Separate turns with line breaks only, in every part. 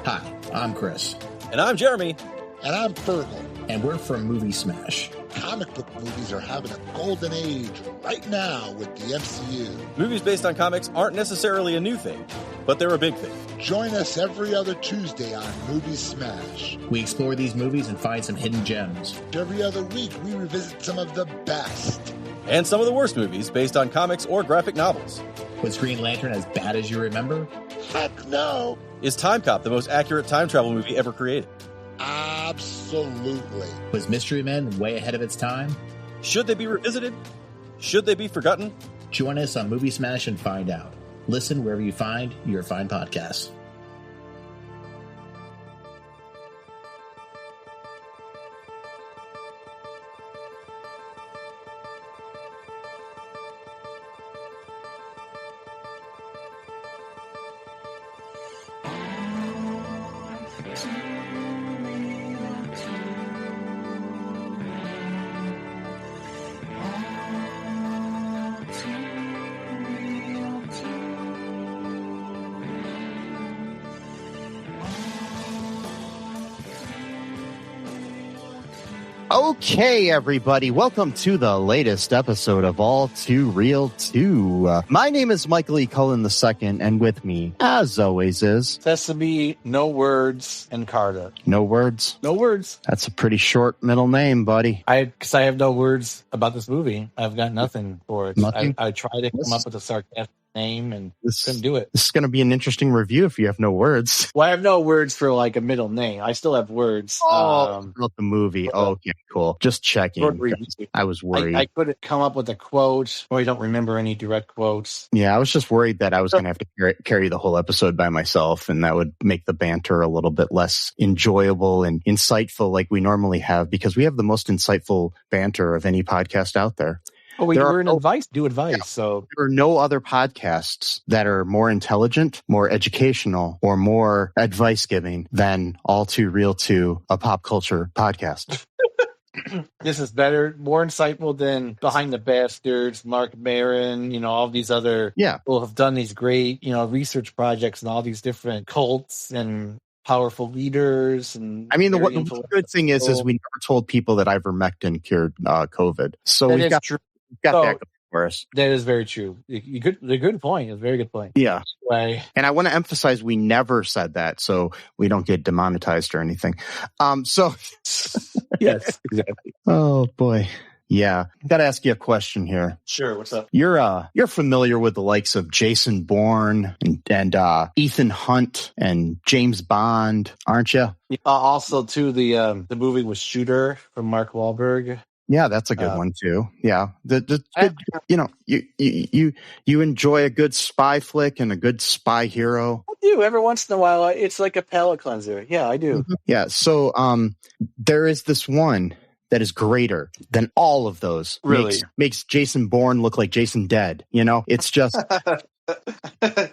Hi, I'm Chris.
And I'm Jeremy.
And I'm Fergal.
And we're from Movie Smash.
Comic book movies are having a golden age right now with the MCU.
Movies based on comics aren't necessarily a new thing, but they're a big thing.
Join us every other Tuesday on Movie Smash.
We explore these movies and find some hidden gems.
Every other week, we revisit some of the best.
And some of the worst movies based on comics or graphic novels.
Was Green Lantern as bad as you remember?
Heck no!
Is Time Cop the most accurate time travel movie ever created?
Absolutely.
Was Mystery Men way ahead of its time?
Should they be revisited? Should they be forgotten?
Join us on Movie Smash and find out. Listen wherever you find your fine podcasts.
Okay, everybody, welcome to the latest episode of All Too Real 2. My name is Michael E. Cullen II, and with me, as always, is...
Sesame, No Words, and Carter.
No words?
No words.
That's a pretty short middle name, buddy.
Because I have no words about this movie. I've got nothing for it.
Nothing?
I tried to come up with a sarcastic name and couldn't do it.
This is going to be an interesting review if you have no words.
Well, I have no words for like a middle name. I still have words.
About the movie. Okay, cool. Just checking. I was worried.
I couldn't come up with a quote, or I don't remember any direct quotes.
Yeah, I was just worried that I was going to have to carry the whole episode by myself, and that would make the banter a little bit less enjoyable and insightful like we normally have, because we have the most insightful banter of any podcast out there.
Oh, we're in advice. Do advice.
Yeah.
So
there are no other podcasts that are more intelligent, more educational, or more advice giving than All Too Real 2, a pop culture podcast.
This is better, more insightful than Behind the Bastards, Mark Maron, all these other people have done these great, research projects and all these different cults and powerful leaders. And
I mean, the good thing is we never told people that ivermectin cured COVID. So we've got that going for us. That
is very true. The good point. It's a very good point.
Yeah.
Anyway.
And I want to emphasize we never said that, so we don't get demonetized or anything.
Yes, exactly.
Oh boy. Yeah. Got to ask you a question here.
Sure. What's up?
You're familiar with the likes of Jason Bourne and Ethan Hunt and James Bond, aren't you?
Also, too, the movie was Shooter from Mark Wahlberg.
Yeah, that's a good one too. Yeah, you enjoy a good spy flick and a good spy hero.
I do every once in a while. It's like a palate cleanser. Yeah, I do.
Mm-hmm. Yeah. So there is this one that is greater than all of those.
Really
makes Jason Bourne look like Jason Dead. It's just.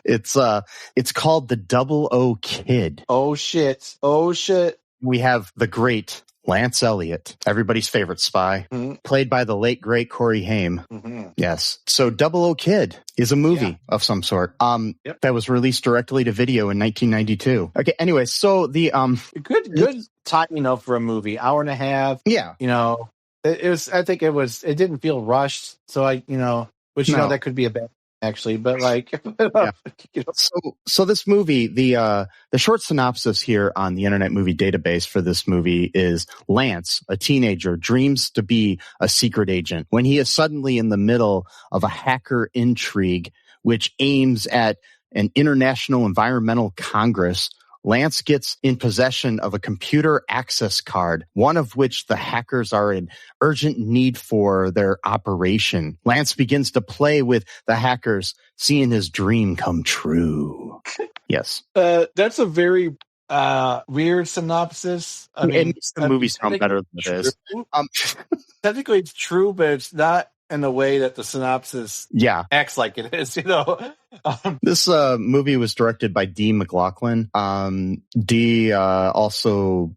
It's called the 00 Kid.
Oh shit!
We have the great Lance Elliott, everybody's favorite spy, played by the late, great Corey Haim. Mm-hmm. Yes. So 00 Kid is a movie of some sort that was released directly to video in 1992. Okay, anyway, so the...
Good time, for a movie. Hour and a half.
Yeah.
It was, I think it didn't feel rushed. So that could be a bad actually, but
So this movie, the short synopsis here on the Internet Movie Database for this movie is Lance, a teenager, dreams to be a secret agent when he is suddenly in the middle of a hacker intrigue which aims at an international environmental congress. Lance gets in possession of a computer access card, one of which the hackers are in urgent need for their operation. Lance begins to play with the hackers, seeing his dream come true. Yes.
That's a very weird synopsis. I mean,
it makes the movie sound better than it is.
Technically, it's true, but it's not in the way that the synopsis acts like it is,
This movie was directed by Dee McLaughlin. Dee also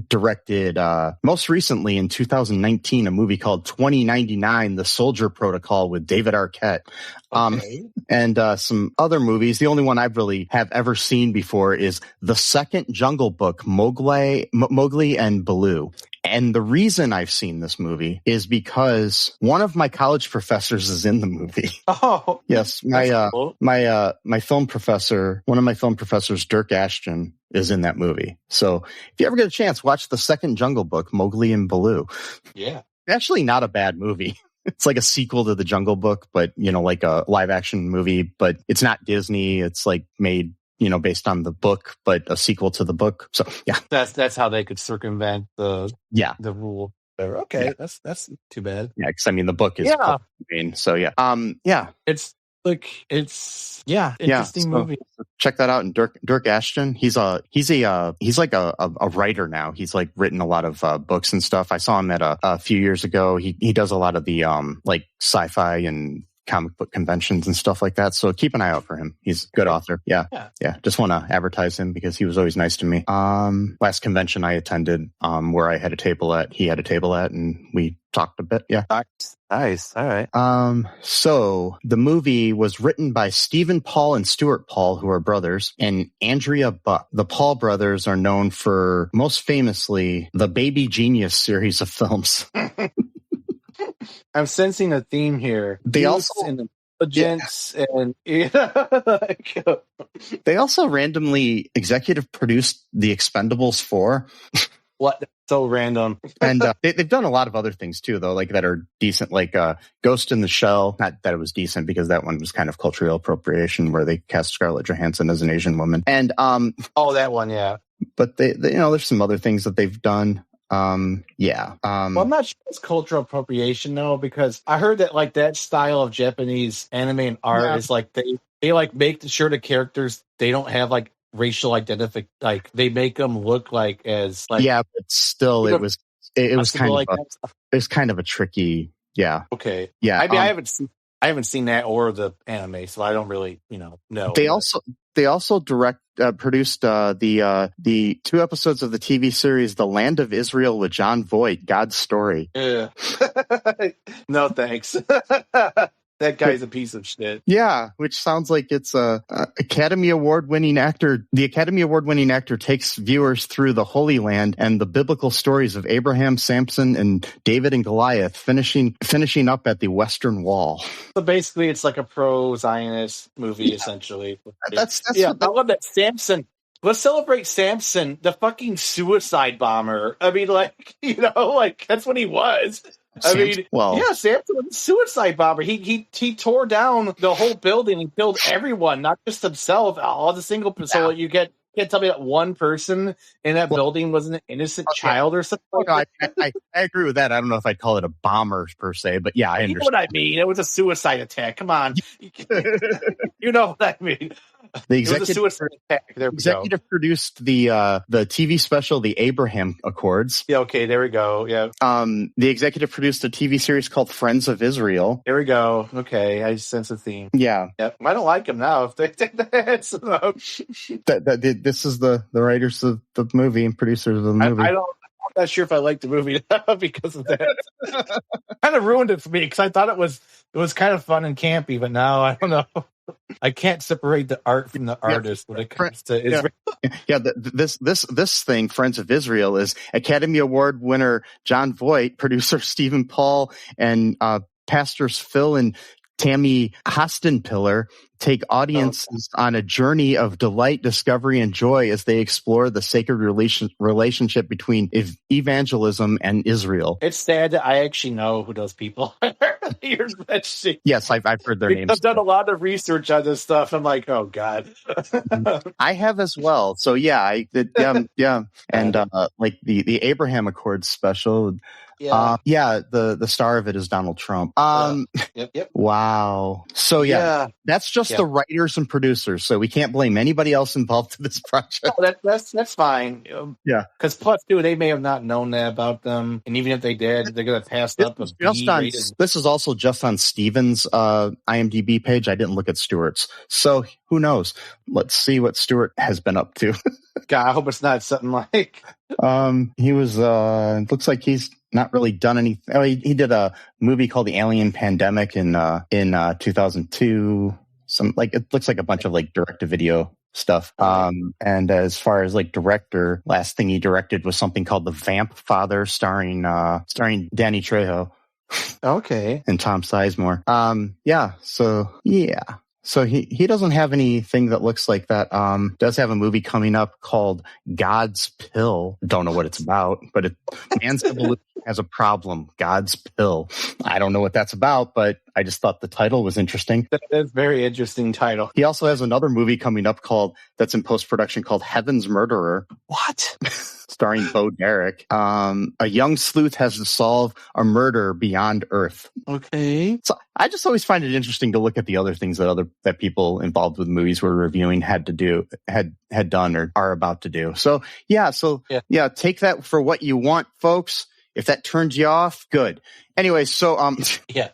directed most recently in 2019 a movie called 2099: The Soldier Protocol with David Arquette. And some other movies. The only one I've really have ever seen before is the second Jungle Book, Mowgli and Baloo. And the reason I've seen this movie is because one of my college professors is in the movie.
Oh,
yes, my film professor, one of my film professors, Dirk Ashton, is in that movie. So if you ever get a chance, watch the second Jungle Book, Mowgli and Baloo.
Yeah,
actually, not a bad movie. It's like a sequel to the Jungle Book, but like a live action movie. But it's not Disney. It's like made based on the book, but a sequel to the book. So yeah,
that's how they could circumvent the rule. Okay, yeah. That's too bad.
Yeah, because the book is so yeah.
It's interesting movie.
Check that out. And Dirk Ashton, he's like a writer now. He's like written a lot of books and stuff. I saw him at a few years ago. He does a lot of the like sci-fi and comic book conventions and stuff like that. So keep an eye out for him. He's a good author. Yeah. Just want to advertise him because he was always nice to me. Last convention I attended, where I had a table at, he had a table at, and we talked a bit. Yeah.
Nice. All right.
So the movie was written by Stephen Paul and Stuart Paul, who are brothers, and Andrea Buck. The Paul brothers are known for most famously the Baby Genius series of films.
I'm sensing a theme here.
They also
intelligence and
they also randomly executive produced The Expendables 4.
What? So random.
And they've done a lot of other things too, though, like that are decent, like Ghost in the Shell. Not that it was decent because that one was kind of cultural appropriation, where they cast Scarlett Johansson as an Asian woman. And
that one, yeah.
But they there's some other things that they've done.
Well, I'm not sure it's cultural appropriation though, because I heard that like that style of Japanese anime and art is like they like make sure the characters, they don't have like racial identification, like they make them look like as like,
but still it was kind of it was kind of a tricky
okay
yeah.
I haven't seen that or the anime, so I don't really know.
They also produced the 2 episodes of the TV series The Land of Israel with John Voight, God's Story.
Yeah. No thanks. That guy's a piece of shit.
Yeah, which sounds like it's a Academy Award winning actor. The Academy Award winning actor takes viewers through the Holy Land and the biblical stories of Abraham, Samson, and David and Goliath, finishing up at the Western Wall.
So basically, it's like a pro-Zionist movie, essentially.
That's
I love that. Samson. Let's celebrate Samson, the fucking suicide bomber. I mean, that's what he was. Samson was a suicide bomber. He tore down the whole building and killed everyone, not just himself. All the single person. So you can't tell me that one person in that building was an innocent child or something.
I agree with that. I don't know if I'd call it a bomber per se, but yeah, I understand.
You know what I mean? It was a suicide attack. Come on, you know what I mean.
The executive produced the TV special, The Abraham Accords.
Yeah, okay, there we go. Yeah.
The executive produced a TV series called Friends of Israel.
There we go. Okay, I sense a theme.
Yeah.
Yep. I don't like him now. If they take that,
this is the writers of the movie and producers of the movie.
I'm not sure if I like the movie because of that. Kind of ruined it for me because I thought it was kind of fun and campy, but now I don't know. I can't separate the art from the artist when it comes to Israel.
This thing, Friends of Israel, is Academy Award winner John Voight, producer Stephen Paul, and pastors Phil and Tammy Hostenpiller take audiences on a journey of delight, discovery, and joy as they explore the sacred relationship between evangelism and Israel.
It's sad that I actually know who those people are.
Yes, I've heard their names.
I've done a lot of research on this stuff. I'm like, oh God.
I have as well. So yeah, and like the Abraham Accords special.
Yeah.
The star of it is Donald Trump.
Yep.
Wow. So that's just the writers and producers. So we can't blame anybody else involved in this project.
No, that's fine. Because plus, too, they may have not known that about them, and even if they did, they're going to pass up a B.
This is also just on Steven's IMDb page. I didn't look at Stewart's, so who knows? Let's see what Stewart has been up to.
God, I hope it's not something like
He was, looks like he's not really done anything. Oh, he did a movie called The Alien Pandemic in 2002. It looks like a bunch of like direct-to-video stuff. And as far as like director, last thing he directed was something called The Vamp Father, starring Danny Trejo.
Okay.
And Tom Sizemore. So he doesn't have anything that looks like that. Does have a movie coming up called God's Pill. Don't know what it's about, but man's evolution has a problem. God's Pill. I don't know what that's about, but I just thought the title was interesting.
That's a very interesting title.
He also has another movie coming up that's in post-production called Heaven's Murderer.
What?
Starring Bo Derek. A young sleuth has to solve a murder beyond Earth.
Okay.
So I just always find it interesting to look at the other things that people involved with movies we're reviewing had done or are about to do. So yeah, take that for what you want, folks. If that turns you off, good. Anyway, so
yeah.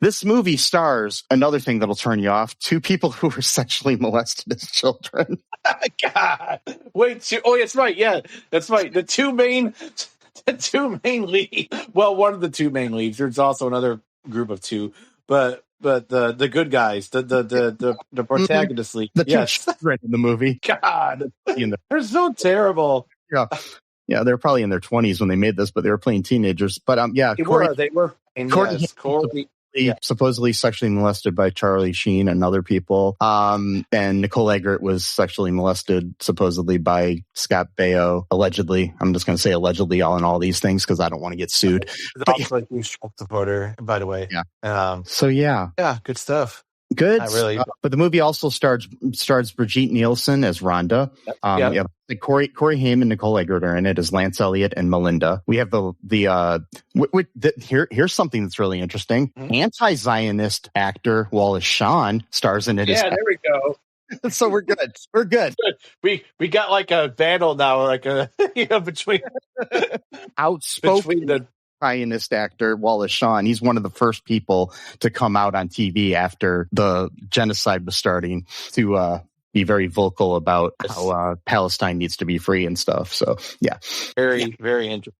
This movie stars another thing that'll turn you off: two people who were sexually molested as children.
God. Wait, oh, that's right. Yeah, that's right. The two main leads. Well, one of the two main leads. There's also another group of two, but the good guys, the protagonist lead.
The two children in the movie.
God, they're so terrible.
Yeah. Yeah, they're probably in their 20s when they made this, but they were playing teenagers. But
they were. And Corey.
Supposedly sexually molested by Charlie Sheen and other people. And Nicole Eggert was sexually molested supposedly by Scott Baio, allegedly. I'm just going to say allegedly on all these things because I don't want to get sued.
But also a huge Trump supporter, by the way.
Yeah.
Yeah, good stuff.
Good.
Not really.
But the movie also stars Brigitte Nielsen as Rhonda. Corey Haim and Nicole Eggert are in it as Lance Elliott and Melinda. We have here's something that's really interesting. Mm-hmm. Anti-Zionist actor Wallace Shawn stars in it.
Yeah, there we go.
So we're good. We're good.
We got like a battle now, like a between
outspoken the Zionist actor Wallace Shawn. He's one of the first people to come out on TV after the genocide was starting to be very vocal about how Palestine needs to be free and stuff. So yeah,
very interesting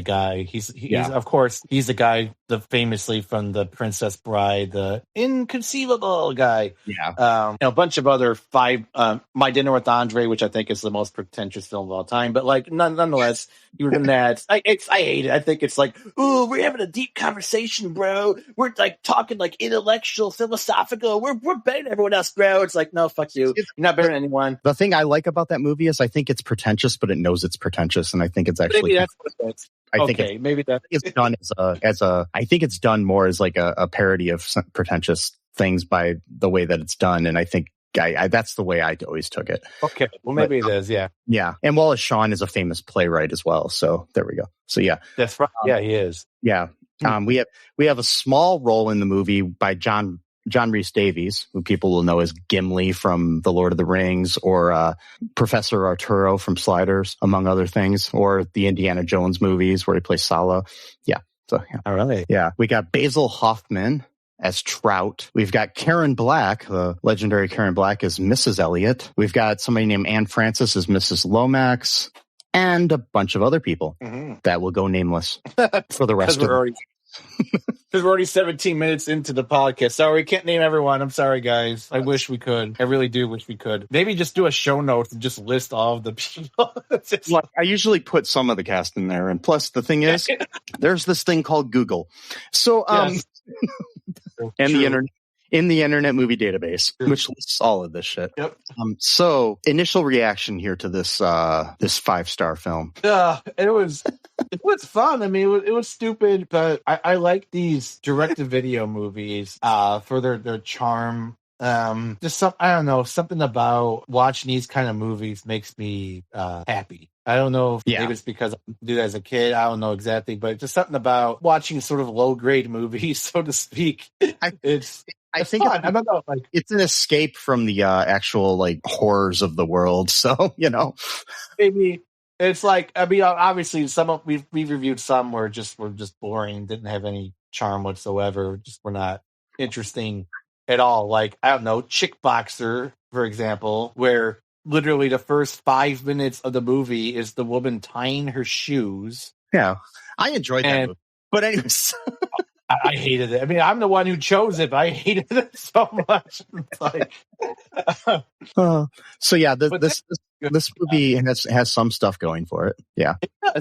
guy. He's of course he's the guy famously from The Princess Bride, the inconceivable guy.
Yeah,
a bunch of other My Dinner with Andre, which I think is the most pretentious film of all time. But like nonetheless, you were in that. I hate it. I think it's like, ooh, we're having a deep conversation, bro. We're like talking like intellectual, philosophical. We're better than everyone else, bro. It's like, no, fuck you. You're not better than anyone.
The thing I like about that movie is I think it's pretentious, but it knows it's pretentious, and I think it's actually.
Maybe that's what it is. I think
it's done as a. I think it's done more as like a parody of some pretentious things by the way that it's done, and I think that's the way I always took it.
Okay, well maybe it is, yeah.
Yeah, and Wallace Shawn is a famous playwright as well, so there we go. So yeah,
that's right. Yeah, he is.
Yeah, we have a small role in the movie by John Rhys Davies, who people will know as Gimli from The Lord of the Rings, or Professor Arturo from Sliders, among other things, or the Indiana Jones movies where he plays Salo. Yeah. So yeah.
Oh, really?
Yeah. We got Basil Hoffman as Trout. We've got Karen Black, the legendary Karen Black, as Mrs. Elliot. We've got somebody named Anne Francis as Mrs. Lomax, and a bunch of other people that will go nameless for the rest of it.
Because we're already 17 minutes into the podcast. Sorry, we can't name everyone. I'm sorry, guys. I wish we could. I really do wish we could. Maybe just do a show notes and just list all of the people.
I usually put some of the cast in there. And plus, the thing is, there's this thing called Google. So, and the internet. In the Internet Movie Database, which lists all of this shit.
Yep.
So, initial reaction here to this 5-star film.
It was fun. I mean, it was stupid, but I like these direct-to-video movies for their charm. Just I don't know, something about watching these kind of movies makes me happy. I don't know if maybe it's because I did it as a kid. I don't know exactly, but just something about watching sort of low-grade movies, so to speak.
I think I don't know, like it's an escape from the actual like horrors of the world. So
maybe it's like, I mean, obviously we've reviewed some were just boring, didn't have any charm whatsoever, just were not interesting at all. Like, I don't know, Chick Boxer, for example, where literally the first 5 minutes of the movie is the woman tying her shoes.
Yeah, I enjoyed that movie. But anyways,
I hated it. I mean, I'm the one who chose it, but I hated it so much. It's like,
so yeah, this movie has some stuff going for it. Yeah,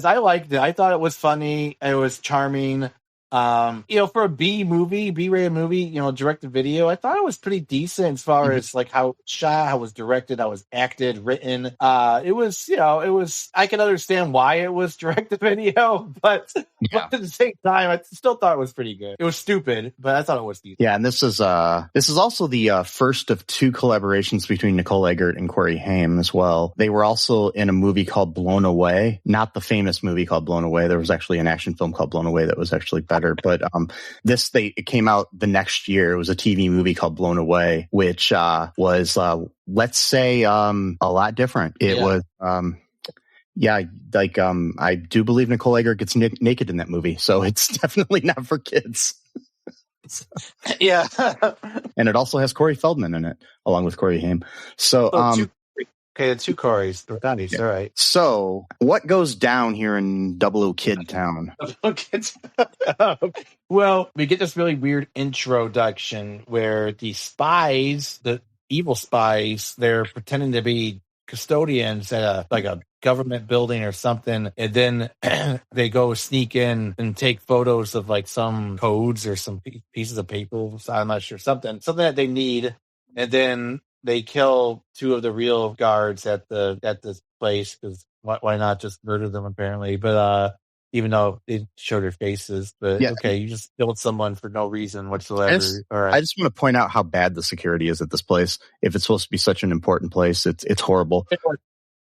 I liked it. I thought it was funny. It was charming. For a B-rated movie, directed video, I thought it was pretty decent as far as like how it was shot, how it was directed, how it was acted, written. It was, I can understand why it was directed video, but at the same time, I still thought it was pretty good. It was stupid, but I thought it was decent.
Yeah, and this is also the first of 2 collaborations between Nicole Eggert and Corey Haim as well. They were also in a movie called Blown Away, not the famous movie called Blown Away. There was actually an action film called Blown Away that was actually better. But it came out the next year. It was a TV movie called Blown Away, which was let's say a lot different. It was I do believe Nicole Eggert gets naked in that movie, so it's definitely not for kids.
Yeah.
And it also has Corey Feldman in it, along with Corey Haim. So
the 2 Corys. All right.
So, what goes down here in Double O Kid Town?
Well, we get this really weird introduction where the spies, the evil spies, they're pretending to be custodians at a government building or something, and then they go sneak in and take photos of like some codes or some pieces of paper. I'm not sure, something that they need, and then they kill 2 of the real guards at this place because why not just murder them apparently? But even though they show their faces, but okay, you just killed someone for no reason whatsoever. All right.
I just want to point out how bad the security is at this place. If it's supposed to be such an important place, it's horrible.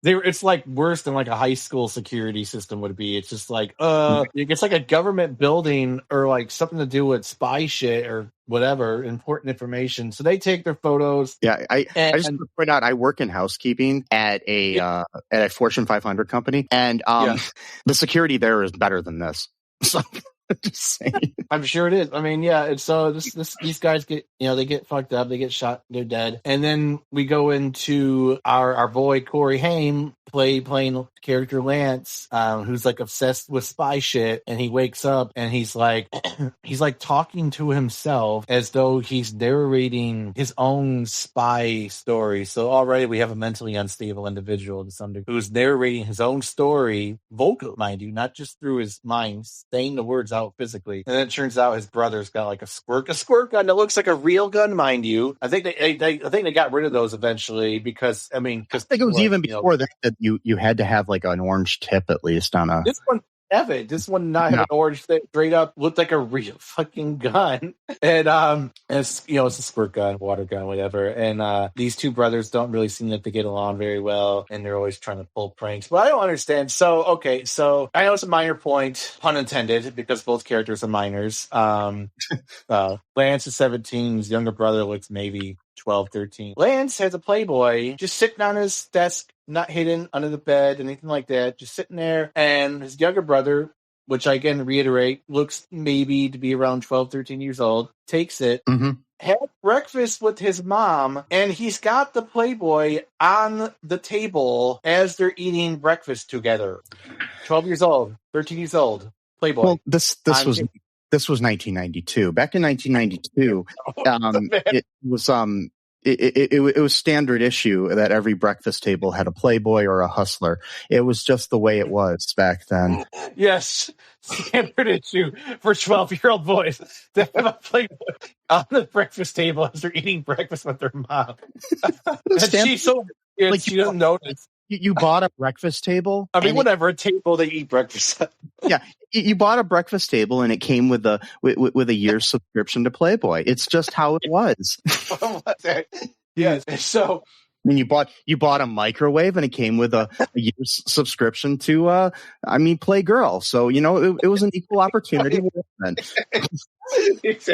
It's like worse than like a high school security system would be. It's just like it's like a government building or like something to do with spy shit or whatever, important information. So they take their photos.
Yeah, I just want to point out I work in housekeeping at a Fortune 500 company, and the security there is better than this. So just saying.
I'm sure it is. I mean, yeah. And so these guys get, they get fucked up, they get shot, they're dead, and then we go into our boy Corey Haim playing character Lance, who's like obsessed with spy shit, and he wakes up and he's like talking to himself as though he's narrating his own spy story. So already we have a mentally unstable individual to some degree who's narrating his own story, vocal, mind you, not just through his mind, saying the words out physically. And then it turns out his brother's got like a squirt gun that looks like a real gun, mind you. I think they got rid of those eventually because I think
it was even before that you had to have like an orange tip at least on a.
This one not have an orange thing, straight up looked like a real fucking gun. And it's a squirt gun, water gun, whatever. And these 2 brothers don't really seem like they get along very well, and they're always trying to pull pranks. But I don't understand. So I know it's a minor point, pun intended, because both characters are minors. Lance is 17, his younger brother looks maybe 12, 13. Lance has a Playboy just sitting on his desk, not hidden under the bed, anything like that, just sitting there. And his younger brother, which I again reiterate, looks maybe to be around 12, 13 years old, takes it, had breakfast with his mom, and he's got the Playboy on the table as they're eating breakfast together. 12 years old, 13 years old, Playboy.
Well, this was 1992. Back in 1992, it was standard issue that every breakfast table had a Playboy or a Hustler. It was just the way it was back then.
Yes, standard issue for 12-year-old boys to have a Playboy on the breakfast table as they're eating breakfast with their mom. And she's so weird, like she doesn't notice.
You bought a breakfast table?
I mean, whatever, a table they eat breakfast.
Yeah, you bought a breakfast table and it came with a year's subscription to Playboy. It's just how it was.
Yes. So
I mean, you bought a microwave and it came with a year's subscription to Playgirl. So it was an equal opportunity.
Yes.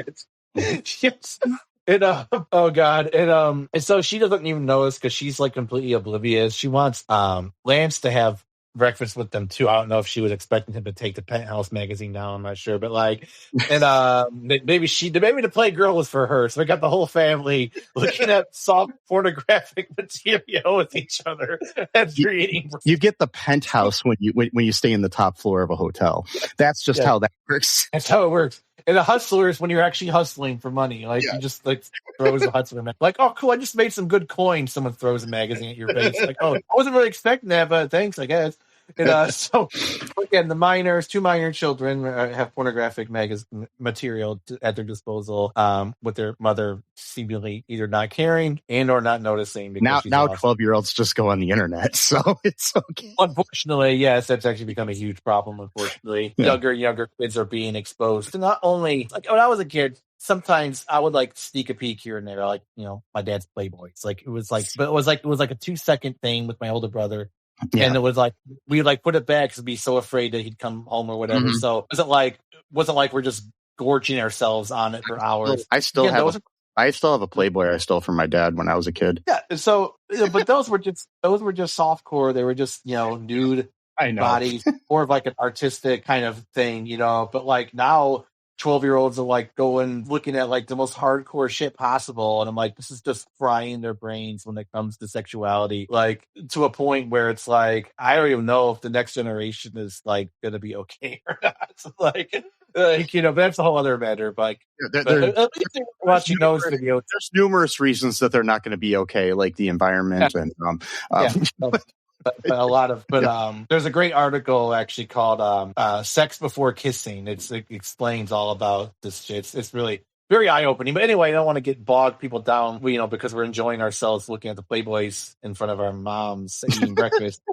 And oh god, and so she doesn't even notice because she's like completely oblivious. She wants Lance to have breakfast with them too. I don't know if she was expecting him to take the Penthouse magazine down. I'm not sure, but like, and maybe the Playgirl was for her. So we got the whole family looking at soft pornographic material with each other and creating.
You get the penthouse when you stay in the top floor of a hotel. That's just how that works.
That's how it works. And the hustlers, when you're actually hustling for money, like you just like throws a hustler like, oh cool, I just made some good coins. Someone throws a magazine at your face, like, oh, I wasn't really expecting that, but thanks, I guess. And so again, the two minor children have pornographic material at their disposal, with their mother seemingly either not caring and or not noticing.
Now 12-year-olds just go on the internet, so it's okay.
Unfortunately, yes, that's actually become a huge problem. Unfortunately, younger kids are being exposed to not only like when I was a kid. Sometimes I would like sneak a peek here and there, like my dad's Playboys. Like it was like a 2-second thing with my older brother. Yeah. And it was like we would like put it back because we'd be so afraid that he'd come home or whatever. Mm-hmm. So it wasn't like we're just gorging ourselves on it for hours.
I still have a Playboy I stole from my dad when I was a kid.
Yeah. So, but those were just softcore. They were just nude bodies, more of like an artistic kind of thing, But like now, 12-year-olds are like looking at like the most hardcore shit possible, and I'm like, this is just frying their brains when it comes to sexuality, like to a point where it's like I don't even know if the next generation is like gonna be okay or not. Like but that's a whole other matter. But watching those videos,
there's numerous reasons that they're not going to be okay, like the environment and
But a lot of, there's a great article actually called "Sex Before Kissing." It explains all about this shit. It's really very eye opening. But anyway, I don't want to bog people down, because we're enjoying ourselves looking at the Playboys in front of our moms eating breakfast.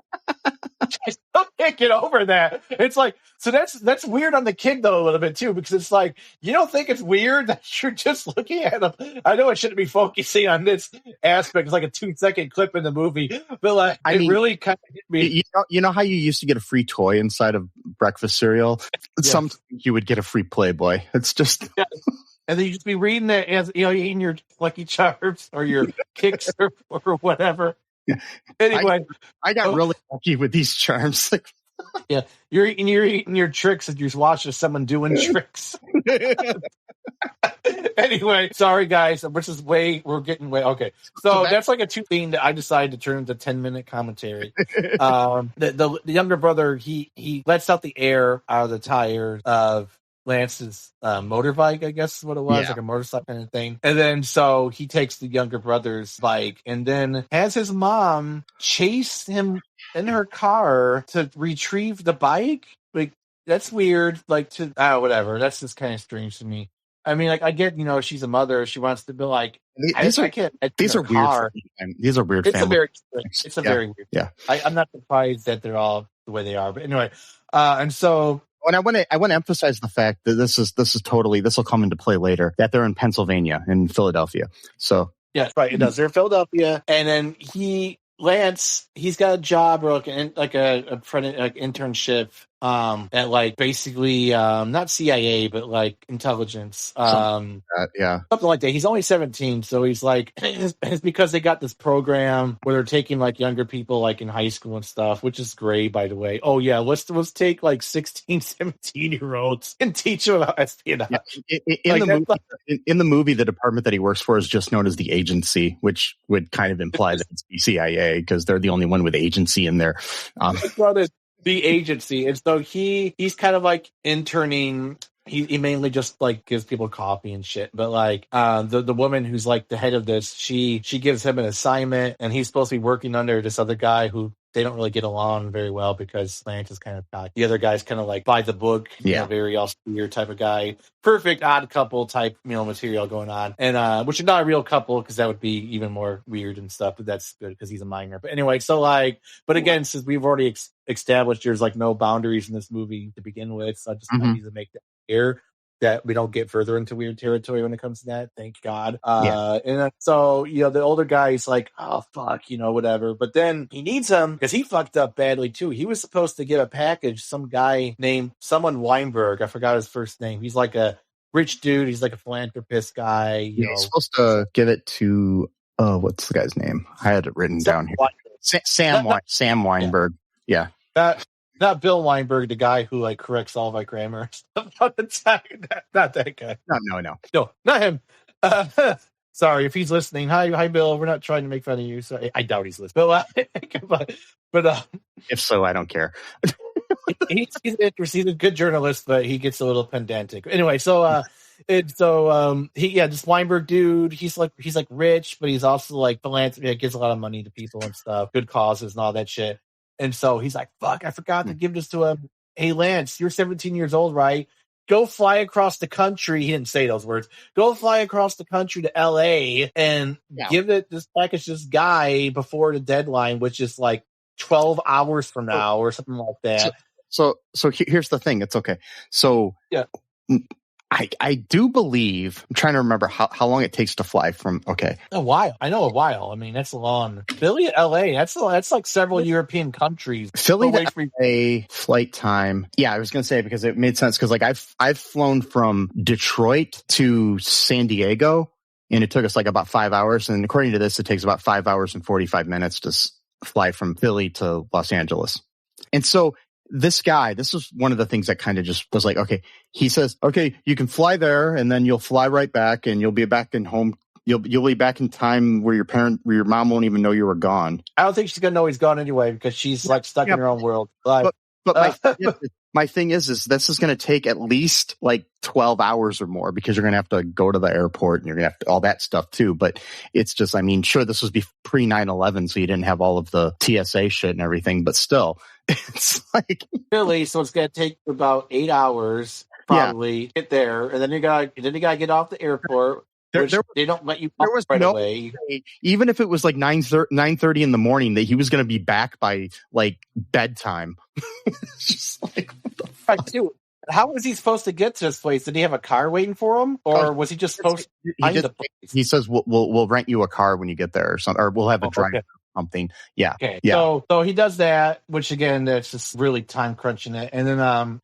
I still can't get over that. It's like, so that's weird on the kid though a little bit too, because it's like, you don't think it's weird that you're just looking at them. I know I shouldn't be focusing on this aspect. It's like a 2-second clip in the movie, but like really kind of hit me.
You know how you used to get a free toy inside of breakfast cereal? Yes. Sometimes you would get a free Playboy. It's just.
Yeah. And then you just be reading it as eating your Lucky Charms or your Kicks or whatever.
Yeah.
Anyway,
I got really lucky with these charms.
Yeah, you're eating your tricks and you're watching someone doing tricks. Anyway, sorry guys, we're getting way okay. So that's like a 2 thing that I decided to turn into 10-minute commentary. The younger brother he lets out the air out of the tire of Lance's motorbike, I guess is what it was, like a motorcycle kind of thing. And then so he takes the younger brother's bike and then has his mom chase him in her car to retrieve the bike. Like that's weird. Like whatever. That's just kind of strange to me. I mean, like I get, she's a mother. She wants to be like. These are weird. These are weird.
It's
a very weird.
Yeah.
I'm not surprised that they're all the way they are. But anyway, and so.
And I want to emphasize the fact that this will come into play later, that they're in Pennsylvania, in Philadelphia. So
yeah, right. It does. They're in Philadelphia, and then Lance, he's got a job or like an internship at like basically not CIA but like intelligence something like that. He's only 17, so he's like it's because they got this program where they're taking like younger people like in high school and stuff, which is great, by the way. Oh yeah, let's take like 16-17-year-olds and teach them about espionage.
In the movie, the department that he works for is just known as the agency, which would kind of imply that it's the CIA because they're the only one with agency in there.
The agency, and so he's kind of like interning. He mainly just like gives people coffee and shit. But like the woman who's like the head of this, she gives him an assignment, and he's supposed to be working under this other guy who they don't really get along very well because Lance is kind of cocky. The other guy's kind of like by the book, very austere type of guy. Perfect odd couple type, material going on. And which is not a real couple because that would be even more weird and stuff, but that's good because he's a minor. But anyway, so like, but again, since we've already established there's like no boundaries in this movie to begin with, so I just need to make that clear that we don't get further into weird territory when it comes to that. Thank God. And so, the older guy's like, oh, fuck, whatever. But then he needs him because he fucked up badly, too. He was supposed to get a package. Some guy named Weinberg. I forgot his first name. He's like a rich dude. He's like a philanthropist guy.
He's supposed to give it to, what's the guy's name? I had it written down here. Sam Weinberg. Yeah.
Not Bill Weinberg, the guy who like corrects all my grammar and stuff all the time. Not that guy. No, not him. Sorry if he's listening. Hi, Bill. We're not trying to make fun of you. So I doubt he's listening. But
if so, I don't care.
he's interesting. He's a good journalist, but he gets a little pedantic. Anyway, this Weinberg dude, he's like rich, but he's also like philanthropy, gives a lot of money to people and stuff, good causes and all that shit. And so he's like, fuck, I forgot to give this to him. Hey, Lance, you're 17 years old, right? Go fly across the country. He didn't say those words. Go fly across the country to LA and give this package to this guy before the deadline, which is like 12 hours from now or something like that.
So here's the thing. It's okay. So I do believe, I'm trying to remember how long it takes to fly from,
a while. I know a while. I mean, that's long. Philly to LA, that's like several European countries.
Philly to LA flight time. Yeah, I was going to say, because it made sense, because like I've flown from Detroit to San Diego, and it took us like about 5 hours. And according to this, it takes about 5 hours and 45 minutes to fly from Philly to Los Angeles. And so this was one of the things that kind of just was like, okay, he says, okay, you can fly there and then you'll fly right back and you'll be back in home. You'll be back in time where your mom won't even know you were gone.
I don't think she's going to know he's gone anyway, because she's like stuck in her own world. Like,
but my thing is this is going to take at least like 12 hours or more, because you're going to have to go to the airport and you're going to have to all that stuff too. But it's just, I mean, sure, this was pre 9/11, so you didn't have all of the TSA shit and everything, but still, it's like
Philly. So it's going to take about 8 hours probably get there, and then you got to get off the airport. They don't let you walk right away.
Even if it was like 9:30 in the morning, that he was going to be back by like bedtime. It's just like, what the fuck?
Dude, how was he supposed to get to this place? Did he have a car waiting for him, or was he just supposed to find the place?
He says we'll rent you a car when you get there, or something, or we'll have a driver. Okay. Something. Yeah.
Okay.
Yeah.
So he does that, which again, that's just really time crunching it, and then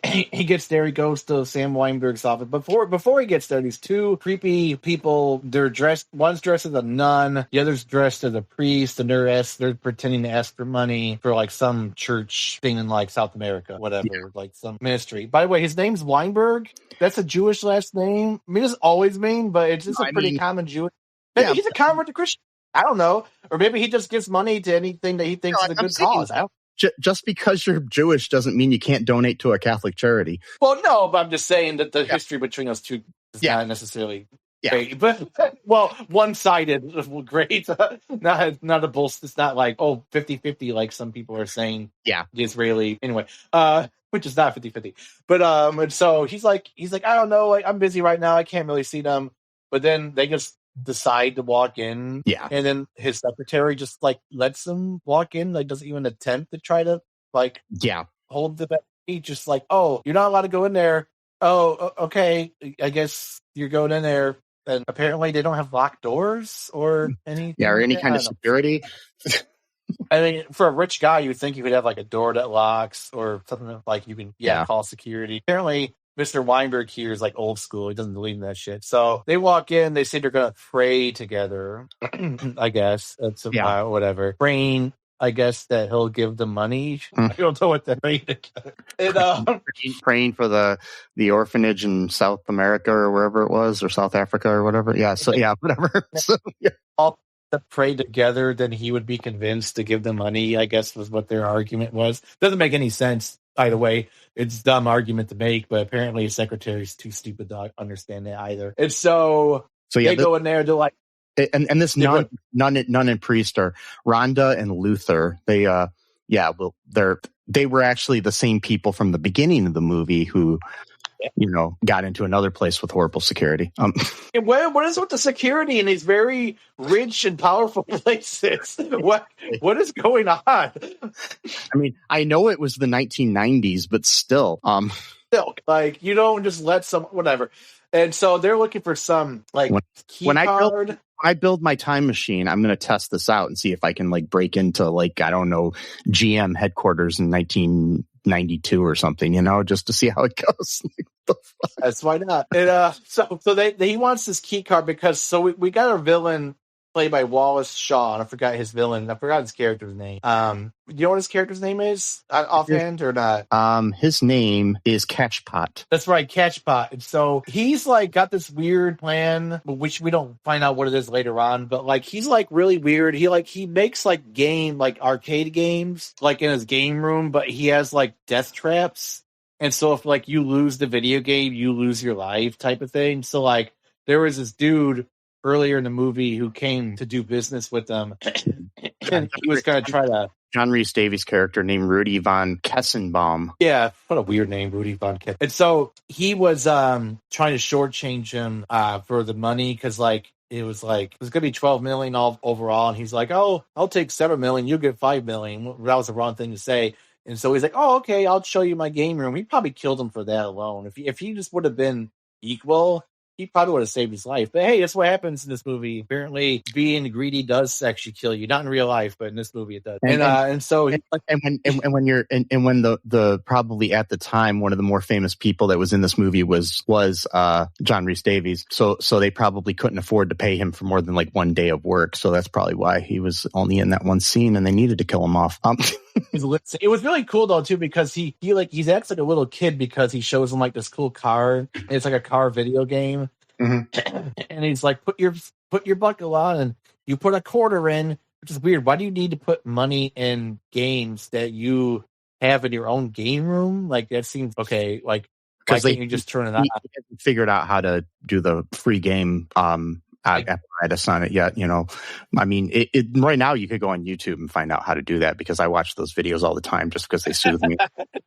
he gets there. He goes to Sam Weinberg's office. Before he gets there, these two creepy people. They're dressed. One's dressed as a nun. The other's dressed as a priest. And they're pretending to ask for money for like some church thing in like South America, whatever, like some ministry. By the way, his name's Weinberg. That's a Jewish last name. I mean, it's always mean, but it's just a pretty common Jewish. Maybe he's a convert to Christian. I don't know, or maybe he just gives money to anything that he thinks is a good cause.
Just because you're Jewish doesn't mean you can't donate to a Catholic charity.
Well, no, but I'm just saying that the history between those two is not necessarily great. But, well, one-sided, great. Not a bullshit. It's not like, 50-50 like some people are saying.
Yeah.
The Israeli, anyway, which is not 50-50. But, and so he's like, I don't know, like, I'm busy right now. I can't really see them. But then they just decide to walk in, and then his secretary just like lets him walk in, like doesn't even attempt to try to like hold the back. He just like, oh, you're not allowed to go in there. Oh, okay, I guess you're going in there. And apparently they don't have locked doors or anything.
Yeah, or any kind of security.
I mean, for a rich guy, you would think you could have like a door that locks or something like you can call security. Apparently Mr. Weinberg here is like old school. He doesn't believe in that shit. So they walk in. They say they're going to pray together. I guess that's whatever. Praying, I guess, that he'll give them money. I don't know what they're praying together.
Praying for the orphanage in South America or wherever it was, or South Africa or whatever. Yeah. So whatever. So,
all to pray together, then he would be convinced to give them money, I guess was what their argument was. Doesn't make any sense. Either way, it's a dumb argument to make, but apparently his secretary's too stupid to understand that either. And so they go in there, they're like,
and this nun and priest are Rhonda and Luther. They were actually the same people from the beginning of the movie who got into another place with horrible security.
And what is with the security in these very rich and powerful places? What is going on?
I mean, I know it was the 1990s, but still,
like you don't just let some whatever. And so they're looking for some like key card.
When I build my time machine, I'm going to test this out and see if I can like break into like, I don't know, GM headquarters in 1992 or something, just to see how it goes.
That's why not. And, so he wants this key card because we got our villain played by Wallace Shawn. I forgot his villain. I forgot his character's name. Do you know what his character's name is offhand or not?
His name is Catchpot.
That's right, Catchpot. And so he's like got this weird plan, which we don't find out what it is later on. But like he's like really weird. He makes like arcade games like in his game room, but he has like death traps. And so if like you lose the video game, you lose your life type of thing. So like there was this dude earlier in the movie who came to do business with them. And he was going to try to...
John Rhys Davies' character named Rudy von Kessenbaum.
Yeah, what a weird name, Rudy von Kessenbaum. And so he was trying to shortchange him for the money because like it was going to be $12 million overall. And he's like, oh, I'll take $7 million. You get $5 million. That was the wrong thing to say. And so he's like, oh, okay, I'll show you my game room. He probably killed him for that alone. If he just would have been equal, he probably would have saved his life. But hey, that's what happens in this movie. Apparently, being greedy does actually kill you. Not in real life, but in this movie it does. When
the probably at the time one of the more famous people that was in this movie was John Rhys Davies. So they probably couldn't afford to pay him for more than like one day of work. So that's probably why he was only in that one scene, and they needed to kill him off.
It was really cool though too because he acts like a little kid because he shows him like this cool car. And it's like a car video game, and he's like, put your buckle on, and you put a quarter in, which is weird. Why do you need to put money in games that you have in your own game room? Like that seems okay. Like why can't you just turn it on?
He figured out how to do the free game apparatus on it yet, you know. I mean, it right now you could go on YouTube and find out how to do that because I watch those videos all the time just because they soothe me.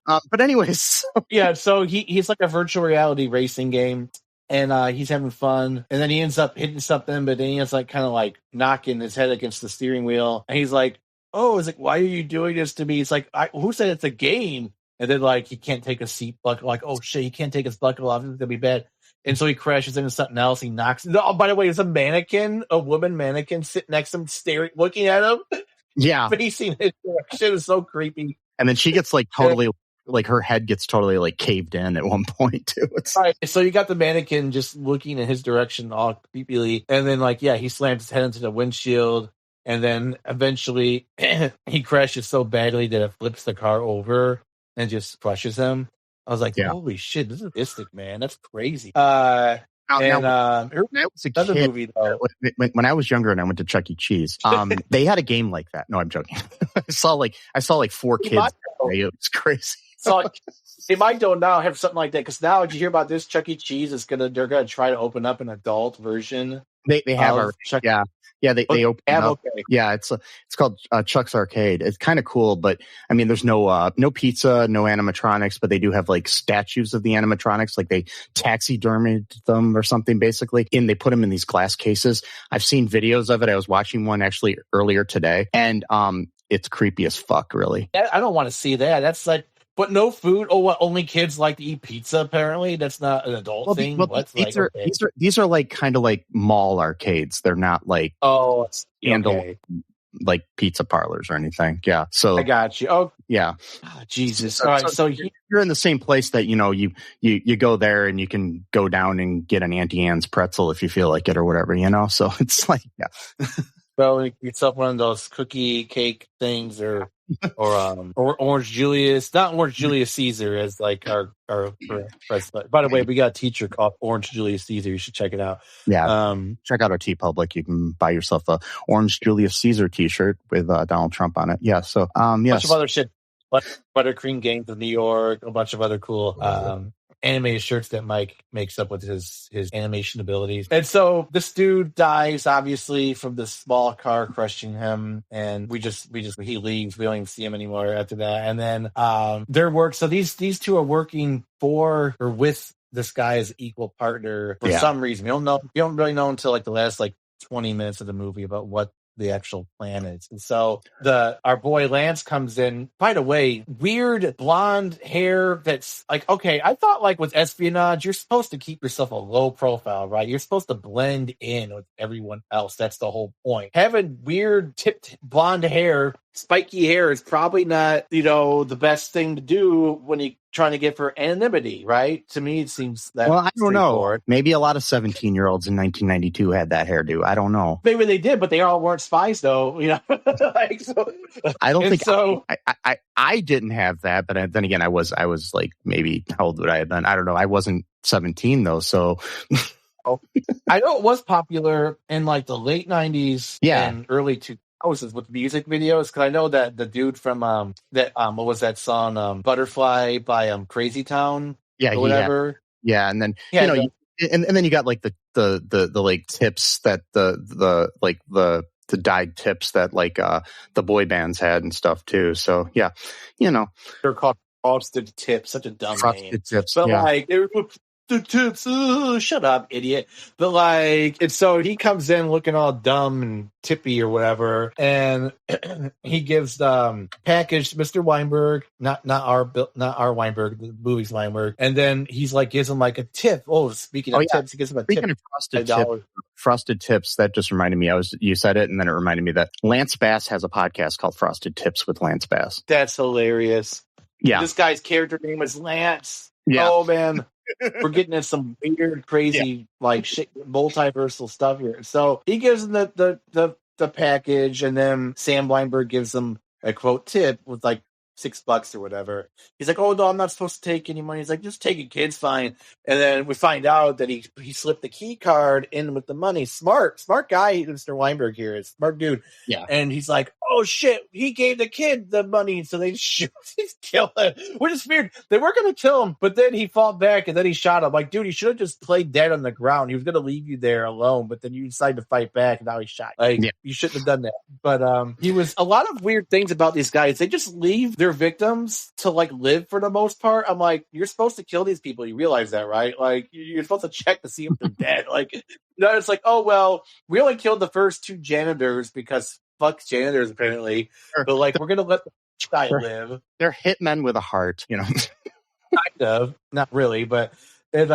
But anyways,
yeah. So he's like a virtual reality racing game, and he's having fun, and then he ends up hitting something, but then he ends like kind of like knocking his head against the steering wheel, and he's like, "Oh, it's like why are you doing this to me?" It's like, who said it's a game? And then like he can't take a seat buckle, like oh shit, he can't take his buckle off. It's gonna be bad. And so he crashes into something else. He knocks. Oh, by the way, there's a woman mannequin sitting next to him, staring, looking at him.
Yeah,
facing his direction. Is so creepy.
And then she gets like totally, like her head gets totally like caved in at one point too. It's
right. So you got the mannequin just looking in his direction all creepily, and then like he slams his head into the windshield, and then eventually he crashes so badly that it flips the car over and just crushes him. I was like, holy shit, this is sadistic, man. That's crazy.
When I was a kid,
movie, though.
When I was younger and I went to Chuck E. Cheese, they had a game like that. No, I'm joking. I saw like 4 kids. It was crazy.
So they might don't now have something like that because now did you hear about this? Chuck E. Cheese they're gonna try to open up an adult version.
They have they open up.
Okay.
Yeah, it's called Chuck's Arcade. It's kind of cool, but I mean, there's no pizza, no animatronics, but they do have like statues of the animatronics, like they taxidermied them or something basically, and they put them in these glass cases. I've seen videos of it. I was watching one actually earlier today, and it's creepy as fuck, really.
I don't want to see that. That's like. But no food. Oh, what? Only kids like to eat pizza. Apparently, that's not an adult thing.
These are like kind of like mall arcades. They're not like like pizza parlors or anything. Yeah. So
I got you. Oh,
yeah.
Oh, Jesus. All right. So
you're in the same place that you go there and you can go down and get an Auntie Anne's pretzel if you feel like it or whatever. So it's like
Well, you get yourself one of those cookie cake things or Orange Julius, not Orange Julius Caesar as like our president. By the way, we got a t-shirt called Orange Julius Caesar. You should check it out.
Yeah. Check out our TeePublic. You can buy yourself a Orange Julius Caesar t-shirt with Donald Trump on it. Yeah. So,
a bunch of other shit. Buttercream Games of New York, a bunch of other cool animated shirts that Mike makes up with his animation abilities. And so this dude dies obviously from this small car crushing him, and he leaves. We don't even see him anymore after that. And then so these two are working for or with this guy as equal partner for some reason. We don't really know until like the last like 20 minutes of the movie about what the actual plan is. And so our boy Lance comes in. By the way, weird blonde hair that's like, okay, I thought like with espionage, you're supposed to keep yourself a low profile, right? You're supposed to blend in with everyone else. That's the whole point. Having weird tipped blonde hair, spiky hair is probably not, the best thing to do when you trying to get for anonymity, right? To me, it seems that.
Well, I don't know. Maybe a lot of 17-year-olds in 1992 had that hairdo. I don't know.
Maybe they did, but they all weren't spies, though. You know, like, so,
I don't think
so.
I didn't have that, but then again, I was like, maybe how old would I have been? I don't know. I wasn't 17 though, so.
I know it was popular in like the late 90s and early 2000s with music videos, because I know that the dude from what was that song, Butterfly by Crazy Town or whatever.
And then and then you got like the like tips that the dyed tips that like the boy bands had and stuff too. So
they're called frosted tips. Such a dumb name.
Tips,
but like they were the tips. Shut up, idiot. But like, and so he comes in looking all dumb and tippy or whatever, and he gives package to Mr. Weinberg, not our Weinberg, the movie's Weinberg, and then he's like gives him like a tip. Oh, speaking of tips, he gives him a tip.
Of frosted tips, that just reminded me. You said it, and then it reminded me that Lance Bass has a podcast called Frosted Tips with Lance Bass.
That's hilarious. Yeah, this guy's character name is Lance. Yeah. Oh man. We're getting into some weird, crazy, like shit, multiversal stuff here. So he gives him the package, and then Sam Weinberg gives him a quote tip with like $6 or whatever. He's like, "Oh no, I'm not supposed to take any money." He's like, "Just take it, kid's fine." And then we find out that he slipped the key card in with the money. Smart guy, Mr. Weinberg here is smart dude. Yeah. And he's like, "Oh shit, he gave the kid the money," so they shoot, he's kill him. Which is weird. They were gonna kill him, but then he fought back and then he shot him. Like, dude, he should have just played dead on the ground. He was gonna leave you there alone, but then you decided to fight back and now he's shot. Like, you shouldn't have done that. But he was a lot of weird things about these guys. They just leave their victims to like live for the most part. I'm like, you're supposed to kill these people. You realize that, right? Like, you're supposed to check to see if they're dead. Like, it's like, oh well, we only killed the first 2 janitors because fuck janitors apparently. But like, we're gonna let the guy live.
They're hitmen with a heart,
kind of, not really, but and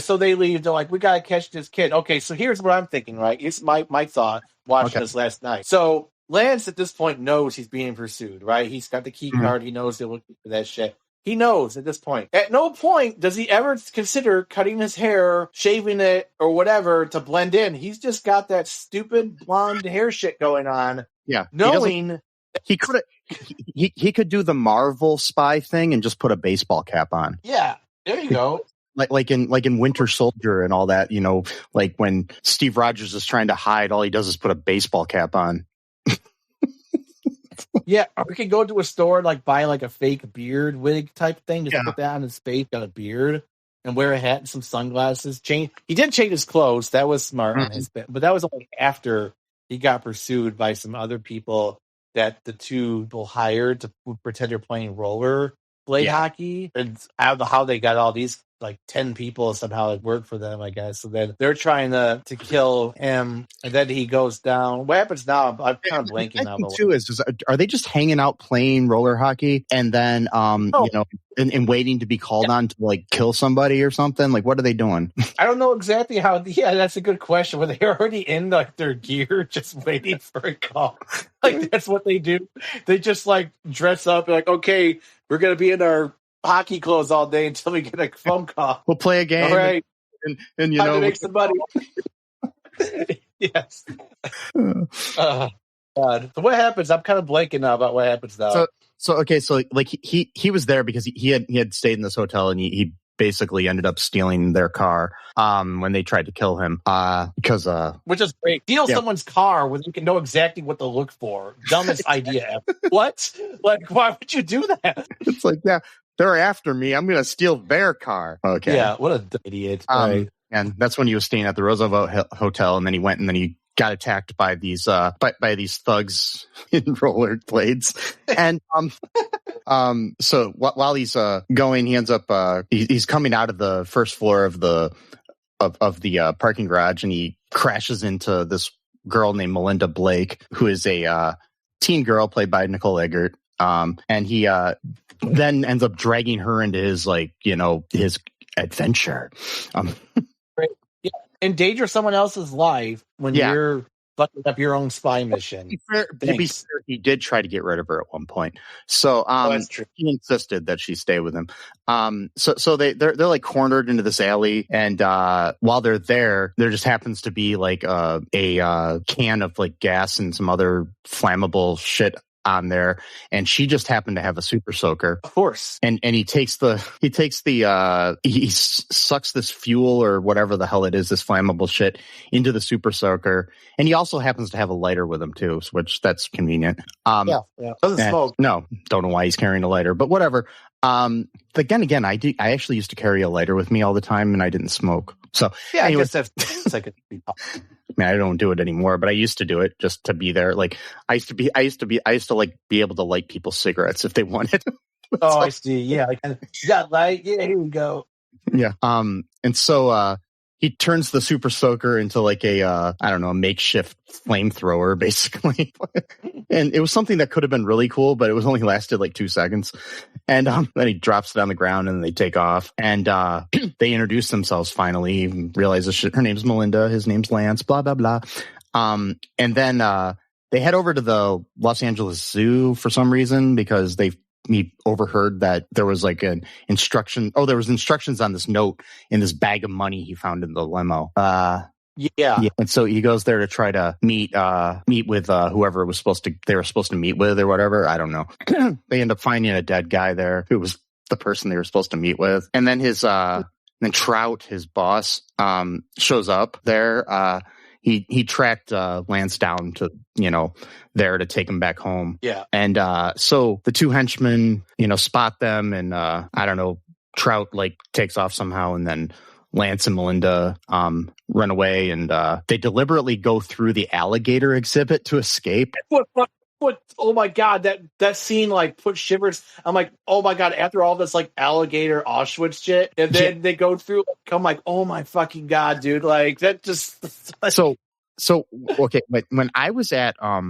so they leave. They're like, we gotta catch this kid. Okay, so here's what I'm thinking. Right, it's my thought watching this last night. So Lance at this point knows he's being pursued, right? He's got the key card. He knows they're looking for that shit. He knows at this point. At no point does he ever consider cutting his hair, shaving it, or whatever to blend in. He's just got that stupid blonde hair shit going on.
Yeah.
Knowing
he could do the Marvel spy thing and just put a baseball cap on.
Yeah. There you go.
Like in Winter Soldier and all that, like when Steve Rogers is trying to hide, all he does is put a baseball cap on.
Yeah, or we could go to a store and like buy like a fake beard wig type thing. Just put that on his face, got a beard, and wear a hat and some sunglasses. He did change his clothes. That was smart on his bit, but that was only after he got pursued by some other people that the 2 people hired to pretend they're playing roller blade hockey. And I don't know how they got all these like 10 people somehow it worked for them, I guess. So then they're trying to kill him, and then he goes down. What happens now? I'm kind of blanking now.
Too is are they just hanging out playing roller hockey and then and waiting to be called on to like kill somebody or something? Like, what are they doing?
I don't know exactly how. Yeah, that's a good question. Were they already in like their gear, just waiting for a call? Like, that's what they do. They just like dress up like, okay, we're gonna be in our hockey clothes all day until we get a phone call.
We'll play a game.
All right.
And
time to make some money. Yes. God. So what happens? I'm kind of blanking now about what happens now.
So like he was there because he had stayed in this hotel, and he basically ended up stealing their car when they tried to kill him because
which is great. Steal someone's car when you can know exactly what to look for. Dumbest idea ever. What? Like, why would you do that?
It's like, they're after me. I'm going to steal their car. Okay.
Yeah, what a idiot.
And that's when he was staying at the Roosevelt Hotel, and then he went and then he got attacked by these by these thugs in rollerblades. And so while he's going, he ends up he's coming out of the first floor of the parking garage, and he crashes into this girl named Melinda Blake, who is a teen girl played by Nicole Eggert. And he then ends up dragging her into his his adventure.
Right. Yeah. Endanger someone else's life when you're fucking up your own spy mission.
To be fair, he did try to get rid of her at one point. So
that's true.
he insisted that she stay with him. So they're like cornered into this alley, and while they're there just happens to be like a can of like gas and some other flammable shit on there, and she just happened to have a super soaker,
of course,
and he sucks this fuel or whatever the hell it is, this flammable shit, into the super soaker, and he also happens to have a lighter with him too, which that's convenient.
Doesn't smoke.
No, don't know why he's carrying a lighter, but whatever. But then again, I actually used to carry a lighter with me all the time, and I didn't smoke. So
yeah,
anyway,
I guess that's like
I mean, I don't do it anymore, but I used to do it just to be there. Like I used to like be able to light people's cigarettes if they wanted.
Oh, I see. Yeah, light. Yeah, here we go.
Yeah. And so he turns the super soaker into like a makeshift flamethrower, basically. And it was something that could have been really cool, but it was only lasted like 2 seconds. And then he drops it on the ground, and they take off. And they introduce themselves finally. Realizes her name's Melinda, his name's Lance. Blah blah blah. And then they head over to the Los Angeles Zoo for some reason because he overheard that there was like an instruction. Oh, there was instructions on this note in this bag of money he found in the limo. Yeah. And so he goes there to try to meet with whoever they were supposed to meet with or whatever. I don't know. They end up finding a dead guy there who was the person they were supposed to meet with. And then then Trout, his boss, shows up there. He tracked Lance down to, there to take him back home.
Yeah.
And so the two henchmen, spot them, and I don't know, Trout like takes off somehow, and then Lance and Melinda run away, and they deliberately go through the alligator exhibit to escape.
What? Oh my God, that scene like put shivers. I'm like, oh my God, after all this like alligator Auschwitz shit, and then they go through, I'm like, oh my fucking God, dude, like that just
So okay, but when I was at I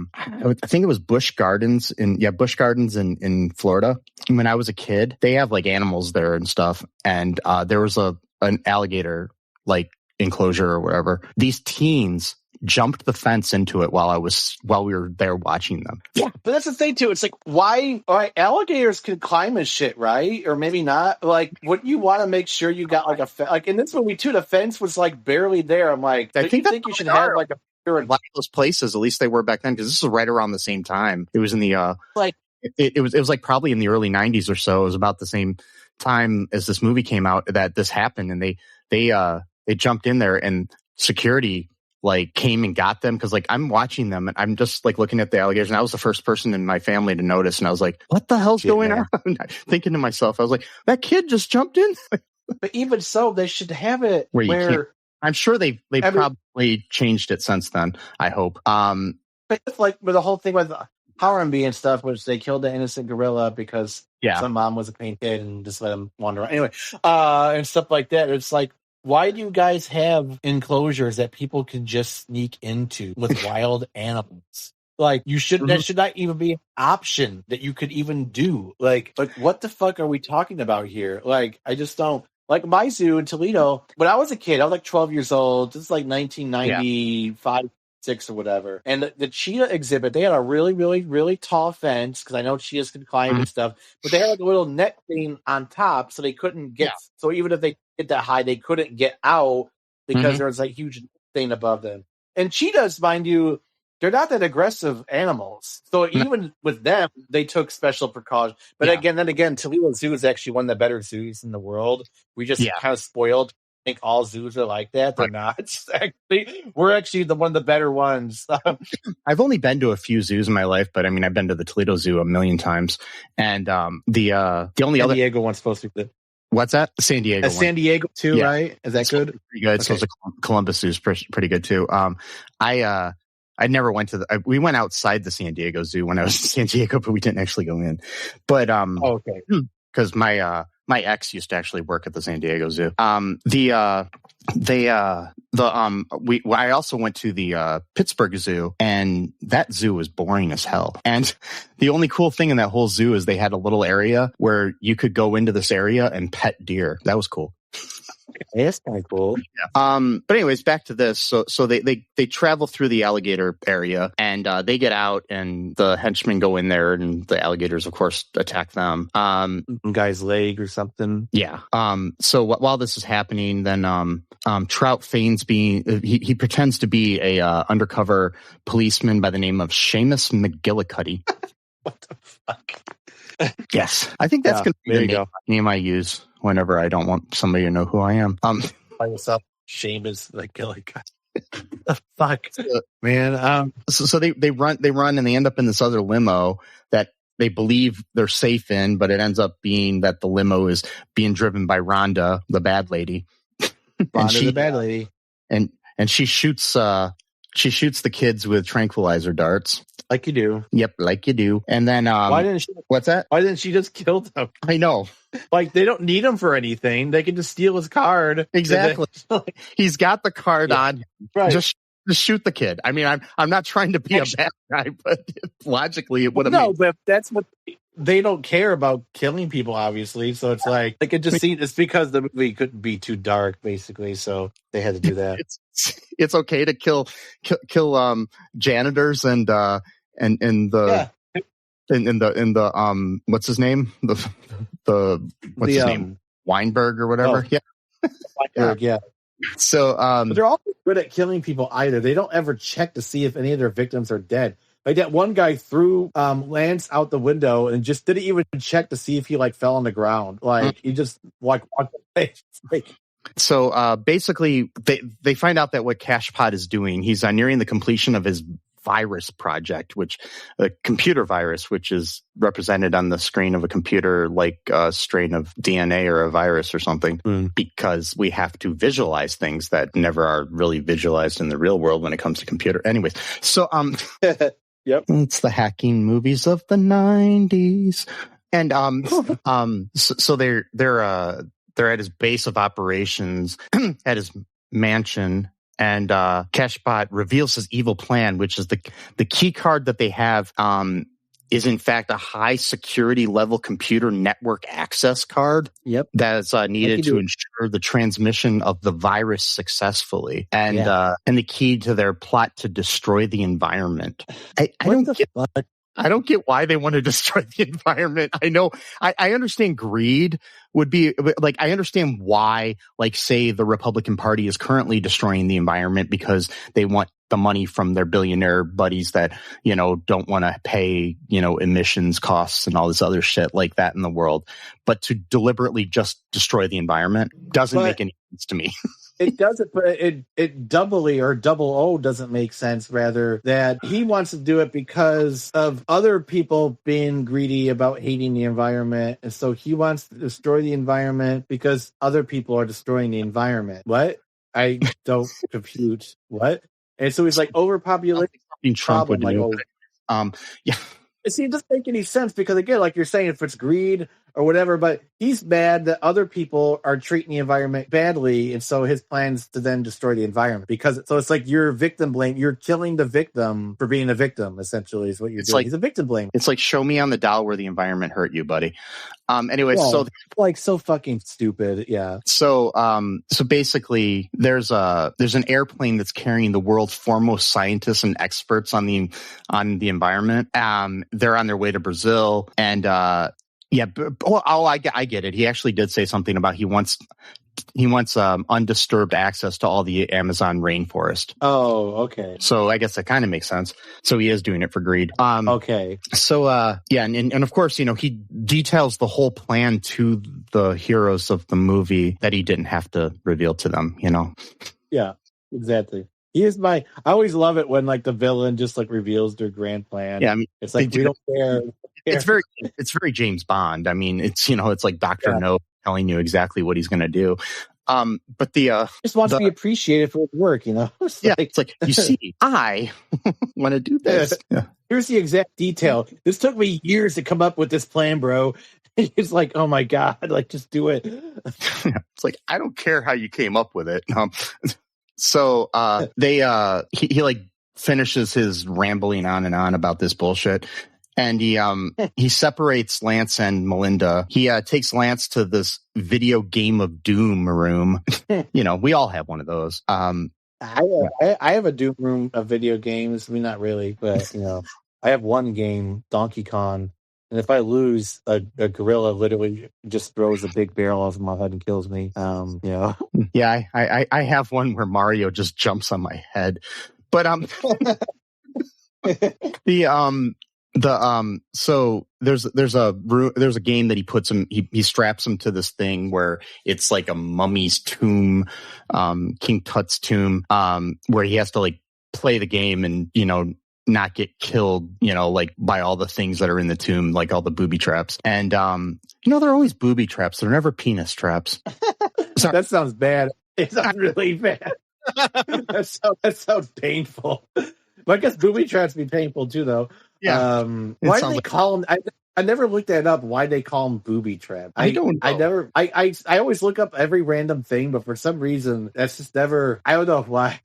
think it was Busch Gardens in Florida. When I was a kid, they have like animals there and stuff, and there was an alligator like enclosure or whatever. These teens jumped the fence into it while we were there watching them.
Yeah, but that's the thing too. It's like, why? All right, alligators can climb and shit, right? Or maybe not. Like, wouldn't you want to make sure you got like like in this movie too? The fence was like barely there. I'm like, I think you should have like a
lot of those places. At least they were back then, because this was right around the same time. It was in the it was like probably in the early 90s or so. It was about the same time as this movie came out that this happened, and they jumped in there, and security like came and got them, because like I'm watching them and I'm just like looking at the alligators, and I was the first person in my family to notice, and I was like, what the hell's going on? Thinking to myself, I was like, that kid just jumped in.
But even so, they should have it where
I'm sure they probably changed it since then, I hope.
But it's like with the whole thing with Haim and stuff, which they killed the innocent gorilla because some mom was a paint kid and just let him wander around. Anyway, and stuff like that. It's like, why do you guys have enclosures that people can just sneak into with wild animals? Like, you should that should not even be an option that you could even do. Like what the fuck are we talking about here? Like, I just don't. Like my zoo in Toledo, when I was a kid, I was like 12 years old. This is like 1995, 6 or whatever. And the cheetah exhibit, they had a really, really, really tall fence, because I know cheetahs can climb and stuff. But they had like a little net thing on top, so they couldn't get. So even if they get that high, they couldn't get out because there was like huge thing above them. And cheetahs, mind you, they're not that aggressive animals. So even with them, they took special precautions. But again, Toledo Zoo is actually one of the better zoos in the world. We just kind of spoiled. I think all zoos are like that. They're not. We're actually one of the better ones.
I've only been to a few zoos in my life, but I mean, I've been to the Toledo Zoo a million times. And the only
San Diego one's supposed to be good.
What's that? San Diego.
San Diego too, right? Is that good?
Pretty good. Okay. So Columbus Zoo is pretty good too. I never went to we went outside the San Diego Zoo when I was in San Diego, but we didn't actually go in. But
okay,
because my ex used to actually work at the San Diego Zoo. I also went to the Pittsburgh Zoo, and that zoo was boring as hell. And the only cool thing in that whole zoo is they had a little area where you could go into this area and pet deer. That was cool.
That's kind of cool.
But anyways, back to this. So they travel through the alligator area, and they get out, and the henchmen go in there, and the alligators, of course, attack them.
Guy's leg or something.
Yeah. So while this is happening, then Trout feigns being he pretends to be a undercover policeman by the name of Seamus McGillicuddy.
What the fuck?
Yes, I think that's going to be the name I use whenever I don't want somebody to know who I am.
By yourself, Seamus McGillicuddy. The fuck, man.
So they run and they end up in this other limo that they believe they're safe in, but it ends up being that the limo is being driven by Rhonda, the bad lady.
The bad lady,
and she shoots the kids with tranquilizer darts.
Like you do.
Yep, like you do. And then
why didn't she?
What's that?
Why didn't she just kill them?
I know.
Like, they don't need him for anything. They can just steal his card.
Exactly. He's got the card on.
Right.
Just shoot the kid. I mean, I'm not trying to be a bad guy, but logically it would have.
No, but that's what they don't care about, killing people, obviously. So it's like they could just see. It's because the movie couldn't be too dark, basically. So they had to do that.
It's okay to kill janitors and the. Yeah. In the what's his name? What's his name? Weinberg or whatever. Yeah.
Weinberg, yeah.
So
but they're all good at killing people either. They don't ever check to see if any of their victims are dead. Like that one guy threw Lance out the window and just didn't even check to see if he fell on the ground. Like he just walked away.
So basically they find out that what Cashpot is doing, he's nearing the completion of his virus project, which a computer virus, which is represented on the screen of a computer like a strain of DNA or a virus or something, because we have to visualize things that never are really visualized in the real world when it comes to computer. Anyways, so
yep,
it's the hacking movies of the 90s, and so they're at his base of operations at his mansion. And Cashbot reveals his evil plan, which is the key card that they have is in fact a high security level computer network access card.
Yep,
that's needed to ensure the transmission of the virus successfully, and the key to their plot to destroy the environment. I don't get why they want to destroy the environment. I know, I understand greed would be like, I understand why, say the Republican Party is currently destroying the environment because they want the money from their billionaire buddies that, don't want to pay, emissions costs and all this other shit like that in the world. But to deliberately just destroy the environment doesn't make any sense to me.
It doesn't, but it doubly or double O doesn't make sense. Rather, that he wants to do it because of other people being greedy about hating the environment, and so he wants to destroy the environment because other people are destroying the environment. What? I don't compute. What? And so he's overpopulation.
Trump would do. Yeah.
See, it doesn't make any sense because, again, like you're saying, if it's greed or whatever, but he's mad that other people are treating the environment badly, and so his plans to then destroy the environment. So it's like you're victim blame. You're killing the victim for being a victim, essentially, is what you're doing. He's a victim blame.
It's like, show me on the doll where the environment hurt you, buddy. Anyway, so
fucking stupid, yeah.
So basically, there's an airplane that's carrying the world's foremost scientists and experts on the environment. They're on their way to Brazil, and I get it. He actually did say something about he wants undisturbed access to all the Amazon rainforest.
Oh, okay.
So I guess that kind of makes sense. So he is doing it for greed.
Okay.
So and of course, he details the whole plan to the heroes of the movie that he didn't have to reveal to them.
Yeah, exactly. I always love it when the villain just reveals their grand plan.
Yeah, I mean,
it's we don't care.
It's very James Bond. I mean, it's it's like Dr. No telling you exactly what he's going to do. But
just wants to be appreciated for his work,
It's like, you see, I want to do this. Yeah.
Here's the exact detail. This took me years to come up with this plan, bro. It's like, oh my God, just do it.
It's like, I don't care how you came up with it. So he finishes his rambling on and on about this bullshit. And he separates Lance and Melinda. He takes Lance to this video game of doom room. We all have one of those.
I have a doom room of video games. I mean, not really, but I have one game, Donkey Kong, and if I lose, a gorilla literally just throws a big barrel over my head and kills me.
Yeah, I have one where Mario just jumps on my head, but so there's a game that he puts him, he straps him to this thing where it's like a mummy's tomb, King Tut's tomb, where he has to like play the game and not get killed, like by all the things that are in the tomb, like all the booby traps. And they're always booby traps, they're never penis traps.
That sounds bad. It sounds really bad. That sounds painful. But I guess booby traps be painful too, though.
Yeah.
Why do they call them? I never looked that up. Why they call them booby traps?
I don't know.
I always look up every random thing, but for some reason that's just never. I don't know why.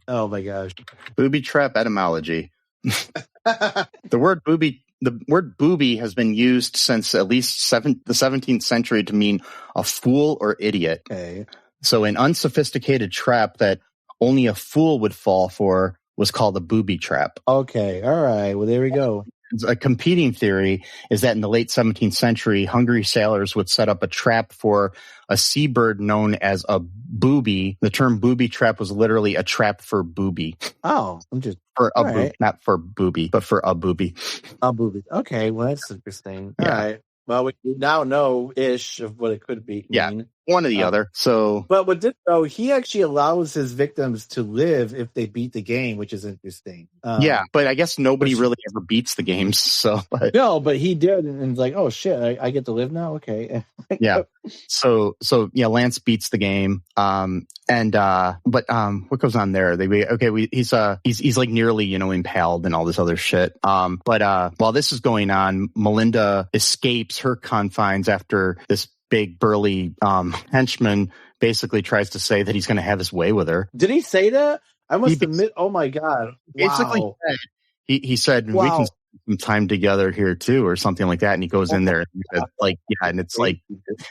Oh my gosh.
Booby trap etymology. The word booby has been used since at least the 17th century to mean a fool or idiot.
Okay.
So an unsophisticated trap that only a fool would fall for was called a booby trap.
Okay. All right. Well, there we go.
A competing theory is that in the late 17th century, hungry sailors would set up a trap for a seabird known as a booby. The term booby trap was literally a trap for booby.
Oh,
not for booby, but for a booby.
A booby. Okay, well, that's interesting.
Yeah.
All right. Well, we now know-ish of what it could be.
Yeah, one or the other. So,
but what did though? He actually allows his victims to live if they beat the game, which is interesting.
Yeah, but I guess nobody really ever beats the games. So,
no, but he did, and it's like, oh shit, I get to live now. Okay.
Yeah. So Lance beats the game. But what goes on there? He's like nearly impaled and all this other shit. But while this is going on, Melinda escapes her confines after this big burly henchman basically tries to say that he's going to have his way with her.
Did he say that? I must admit. Oh my god!
Basically,
wow.
he said we can spend some time together here too, or something like that. And he goes in there and it's like,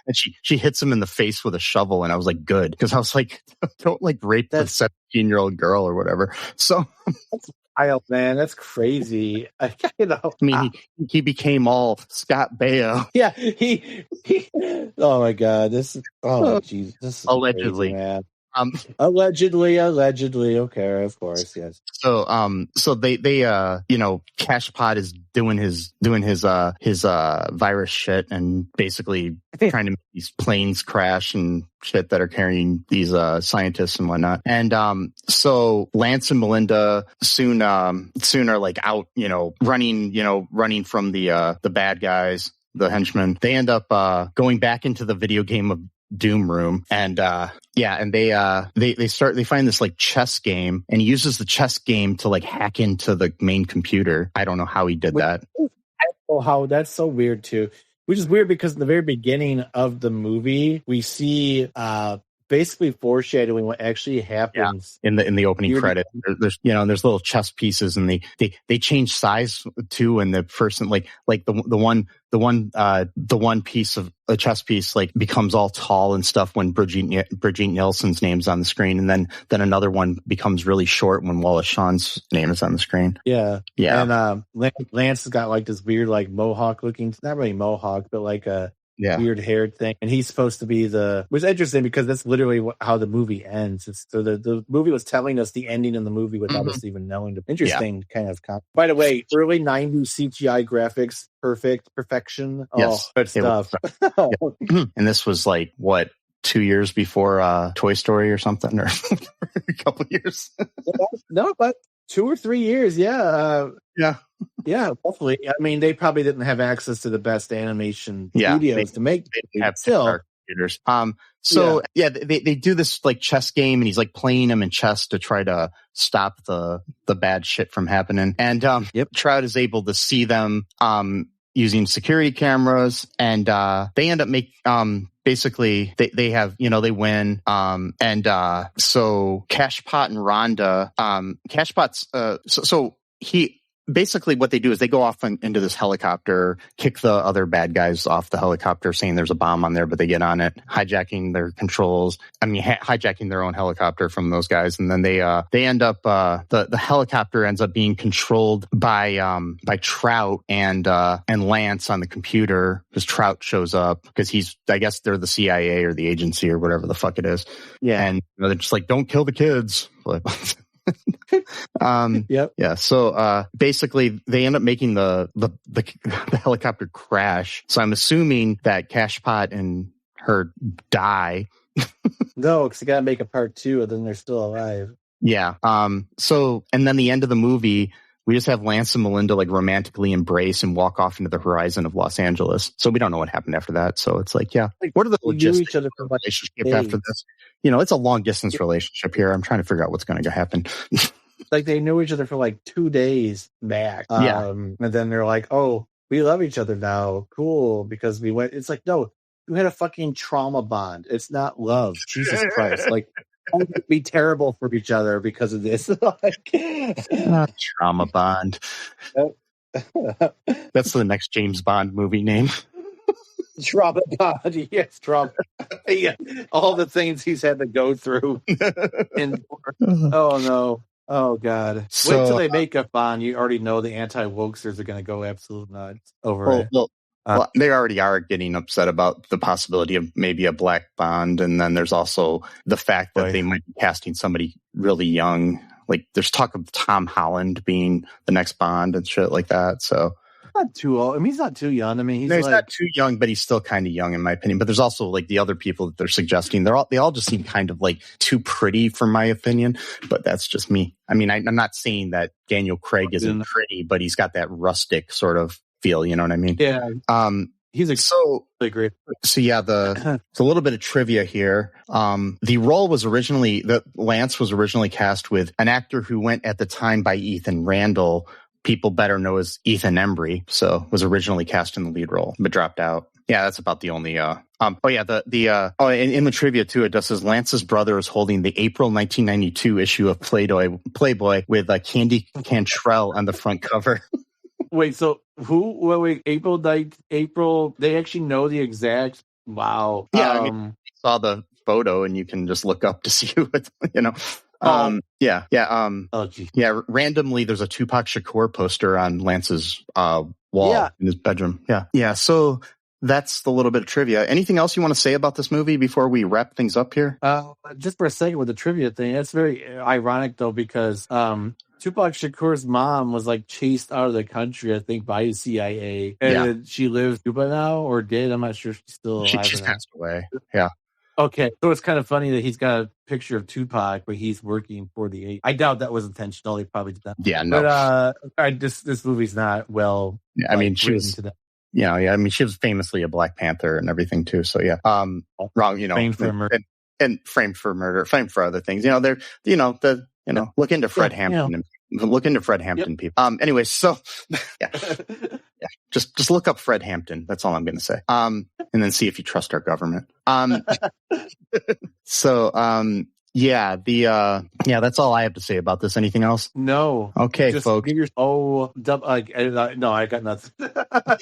and she hits him in the face with a shovel, and I was like, good, because I was like, don't like rape the 17-year-old girl or whatever. So.
Wild, man, that's crazy. I
mean, he became all Scott Baio.
Yeah, he. Oh my god, Jesus, this is
allegedly,
crazy, man. Allegedly. Okay, of course, yes.
So they Cashpot is doing his virus shit and basically trying to make these planes crash and shit that are carrying these scientists and whatnot. And so Lance and Melinda soon are like out, running from the bad guys, the henchmen. They end up going back into the video game of Doom room, and they find this like chess game, and he uses the chess game to like hack into the main computer. I don't know how he did that.
I don't know how. That's so weird too. Which is weird because in the very beginning of the movie, we see basically foreshadowing what actually happens
in the opening credit. There's little chess pieces, and they change size too. And the person like the one piece of a chess piece like becomes all tall and stuff when Brigitte Nielsen's name's on the screen, and then another one becomes really short when Wallace Shawn's name is on the screen.
Yeah. And Lance has got like this weird like mohawk looking, not really mohawk, but like a weird haired thing, and he's supposed to be which is interesting because that's literally how the movie ends. So the movie was telling us the ending of the movie without us even knowing. Interesting kind of by the way, early 90s CGI graphics, perfection.
Yes,
good stuff.
And this was like what, 2 years before Toy Story or something, or a couple years.
No, but 2 or 3 years. Yeah, definitely. I mean, they probably didn't have access to the best animation studios to make.
They have computers. They do this like chess game, and he's like playing him in chess to try to stop the bad shit from happening. And Trout is able to see them using security cameras, and they end up basically they have, they win. So Cashpot and Rhonda, Cashpot's, basically what they do is they go off into this helicopter, kick the other bad guys off the helicopter, saying there's a bomb on there, but they get on it, hijacking their controls. Hijacking their own helicopter from those guys, and then they end up the helicopter ends up being controlled by Trout and Lance on the computer, because Trout shows up because I guess they're the CIA or the agency or whatever the fuck it is. Yeah, and they're just like, don't kill the kids.
Yep.
Yeah. So basically, they end up making the helicopter crash. So I'm assuming that Cashpot and her die.
No, because you got to make a part 2, and then they're still alive.
Yeah. So, and then the end of the movie, we just have Lance and Melinda like romantically embrace and walk off into the horizon of Los Angeles. So we don't know what happened after that. So it's like, yeah, what are the logistics of the relationship after this? It's a long distance relationship here. I'm trying to figure out what's going to happen.
Like they knew each other for like 2 days max. And then they're like, oh, we love each other now. Cool. Because we went, it's like, no, you had a fucking trauma bond. It's not love. Jesus Christ. Like, don't be terrible for each other because of this.
Trauma bond. That's the next James Bond movie name.
Trauma bond. Yes, trauma. Yeah. All the things he's had to go through. Oh, no. Oh, God.
So,
wait till they make a Bond. You already know the anti-wokesters are going to go absolute nuts over it.
Well, they already are getting upset about the possibility of maybe a black Bond. And then there's also the fact that they might be casting somebody really young. Like there's talk of Tom Holland being the next Bond and shit like that. So
not too old. I mean, he's not too young. I mean, he's
not too young, but he's still kind of young in my opinion. But there's also like the other people that they're suggesting. They all just seem kind of like too pretty for my opinion. But that's just me. I mean, I'm not saying that Daniel Craig isn't pretty, but he's got that rustic sort of feel. You know what I mean?
Yeah. He's great.
So yeah, it's a little bit of trivia here. The role was Lance was originally cast with an actor who went at the time by Ethan Randall. People better know as Ethan Embry, so was originally cast in the lead role, but dropped out. Yeah, that's about the only. In the trivia too, it just says Lance's brother is holding the April 1992 issue of Playboy with Candy Cantrell on the front cover.
Wait, so who? Wait, April. They actually know the exact. Wow.
Yeah, I mean, you saw the photo, and you can just look up to see who it's. Randomly, there's a Tupac Shakur poster on Lance's wall in his bedroom. Yeah. So that's the little bit of trivia. Anything else you want to say about this movie before we wrap things up here?
Just for a second with the trivia thing, it's very ironic though because Tupac Shakur's mom was like chased out of the country, I think, by the CIA, and she lives in Cuba now, or did. I'm not sure if she's still alive.
She's passed away. Yeah.
Okay, so it's kind of funny that he's got a picture of Tupac, but he's working for the eight. I doubt that was intentional. He probably did that.
Yeah, no.
But this movie's not well.
Yeah, I mean, she was. Yeah, I mean, she was famously a Black Panther and everything too. So yeah, wrong. Framed for murder and framed for murder, framed for other things. Look into Fred Hampton and look into Fred Hampton people. Anyway, so yeah. Just look up Fred Hampton. That's all I'm going to say. And then see if you trust our government. That's all I have to say about this. Anything else?
No.
Okay, just folks.
No, I got nothing. I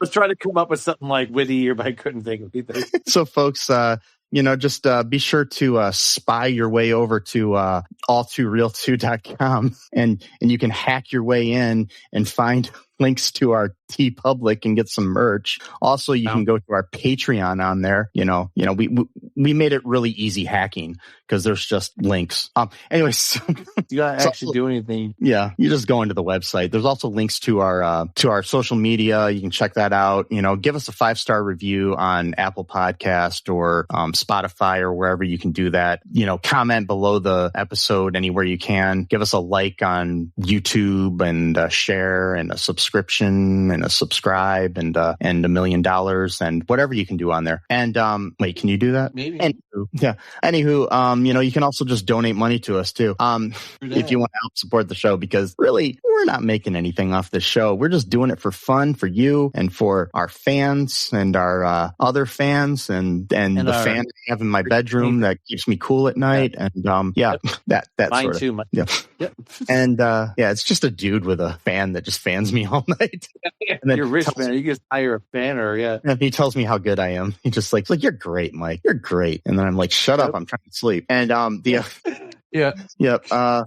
was trying to come up with something like witty, but I couldn't think of anything.
So, folks, just be sure to spy your way over to all2real2.com and you can hack your way in and find links to our TeePublic and get some merch. Also, you can go to our Patreon on there. We made it really easy hacking because there's just links. Anyways,
you gotta actually do anything.
Yeah, you just go into the website. There's also links to our social media. You can check that out. Give us a 5-star review on Apple Podcast or Spotify or wherever you can do that. Comment below the episode anywhere you can. Give us a like on YouTube and share and a subscribe subscription and a subscribe and $1 million and whatever you can do on there. And wait, can you do that?
Maybe.
Anywho, you can also just donate money to us too. If you want to help support the show, because really we're not making anything off this show. We're just doing it for fun, for you and for our fans and our other fans and the fan I have in my bedroom that keeps me cool at night. And that
mine
sort of,
too.
And it's just a dude with a fan that just fans me all night. And then
you're rich, man. You just hire a fanner,
And he tells me how good I am. He just like, you're great, Mike. You're great. And then I'm like, shut up. I'm trying to sleep. And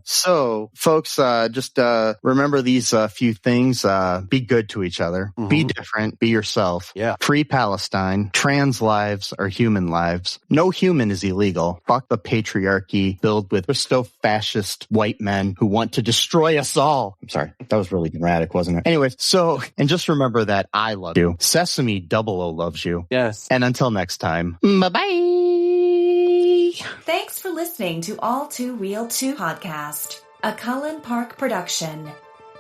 so folks, just remember these few things. Be good to each other. Mm-hmm. Be different. Be yourself.
Yeah.
Free Palestine. Trans lives are human lives. No human is illegal. Fuck the patriarchy filled with Christo-fascist white men who want to destroy us all. I'm sorry. That was really dramatic, wasn't it? Anyways, and just remember that I love you. Sesame 00 loves you.
Yes.
And until next time, bye-bye.
Thanks for listening to All Too Real 2 podcast, a Cullen Park production.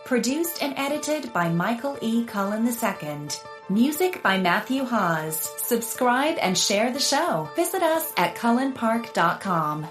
Produced and edited by Michael E. Cullen II. Music by Matthew Hawes. Subscribe and share the show. Visit us at cullenpark.com.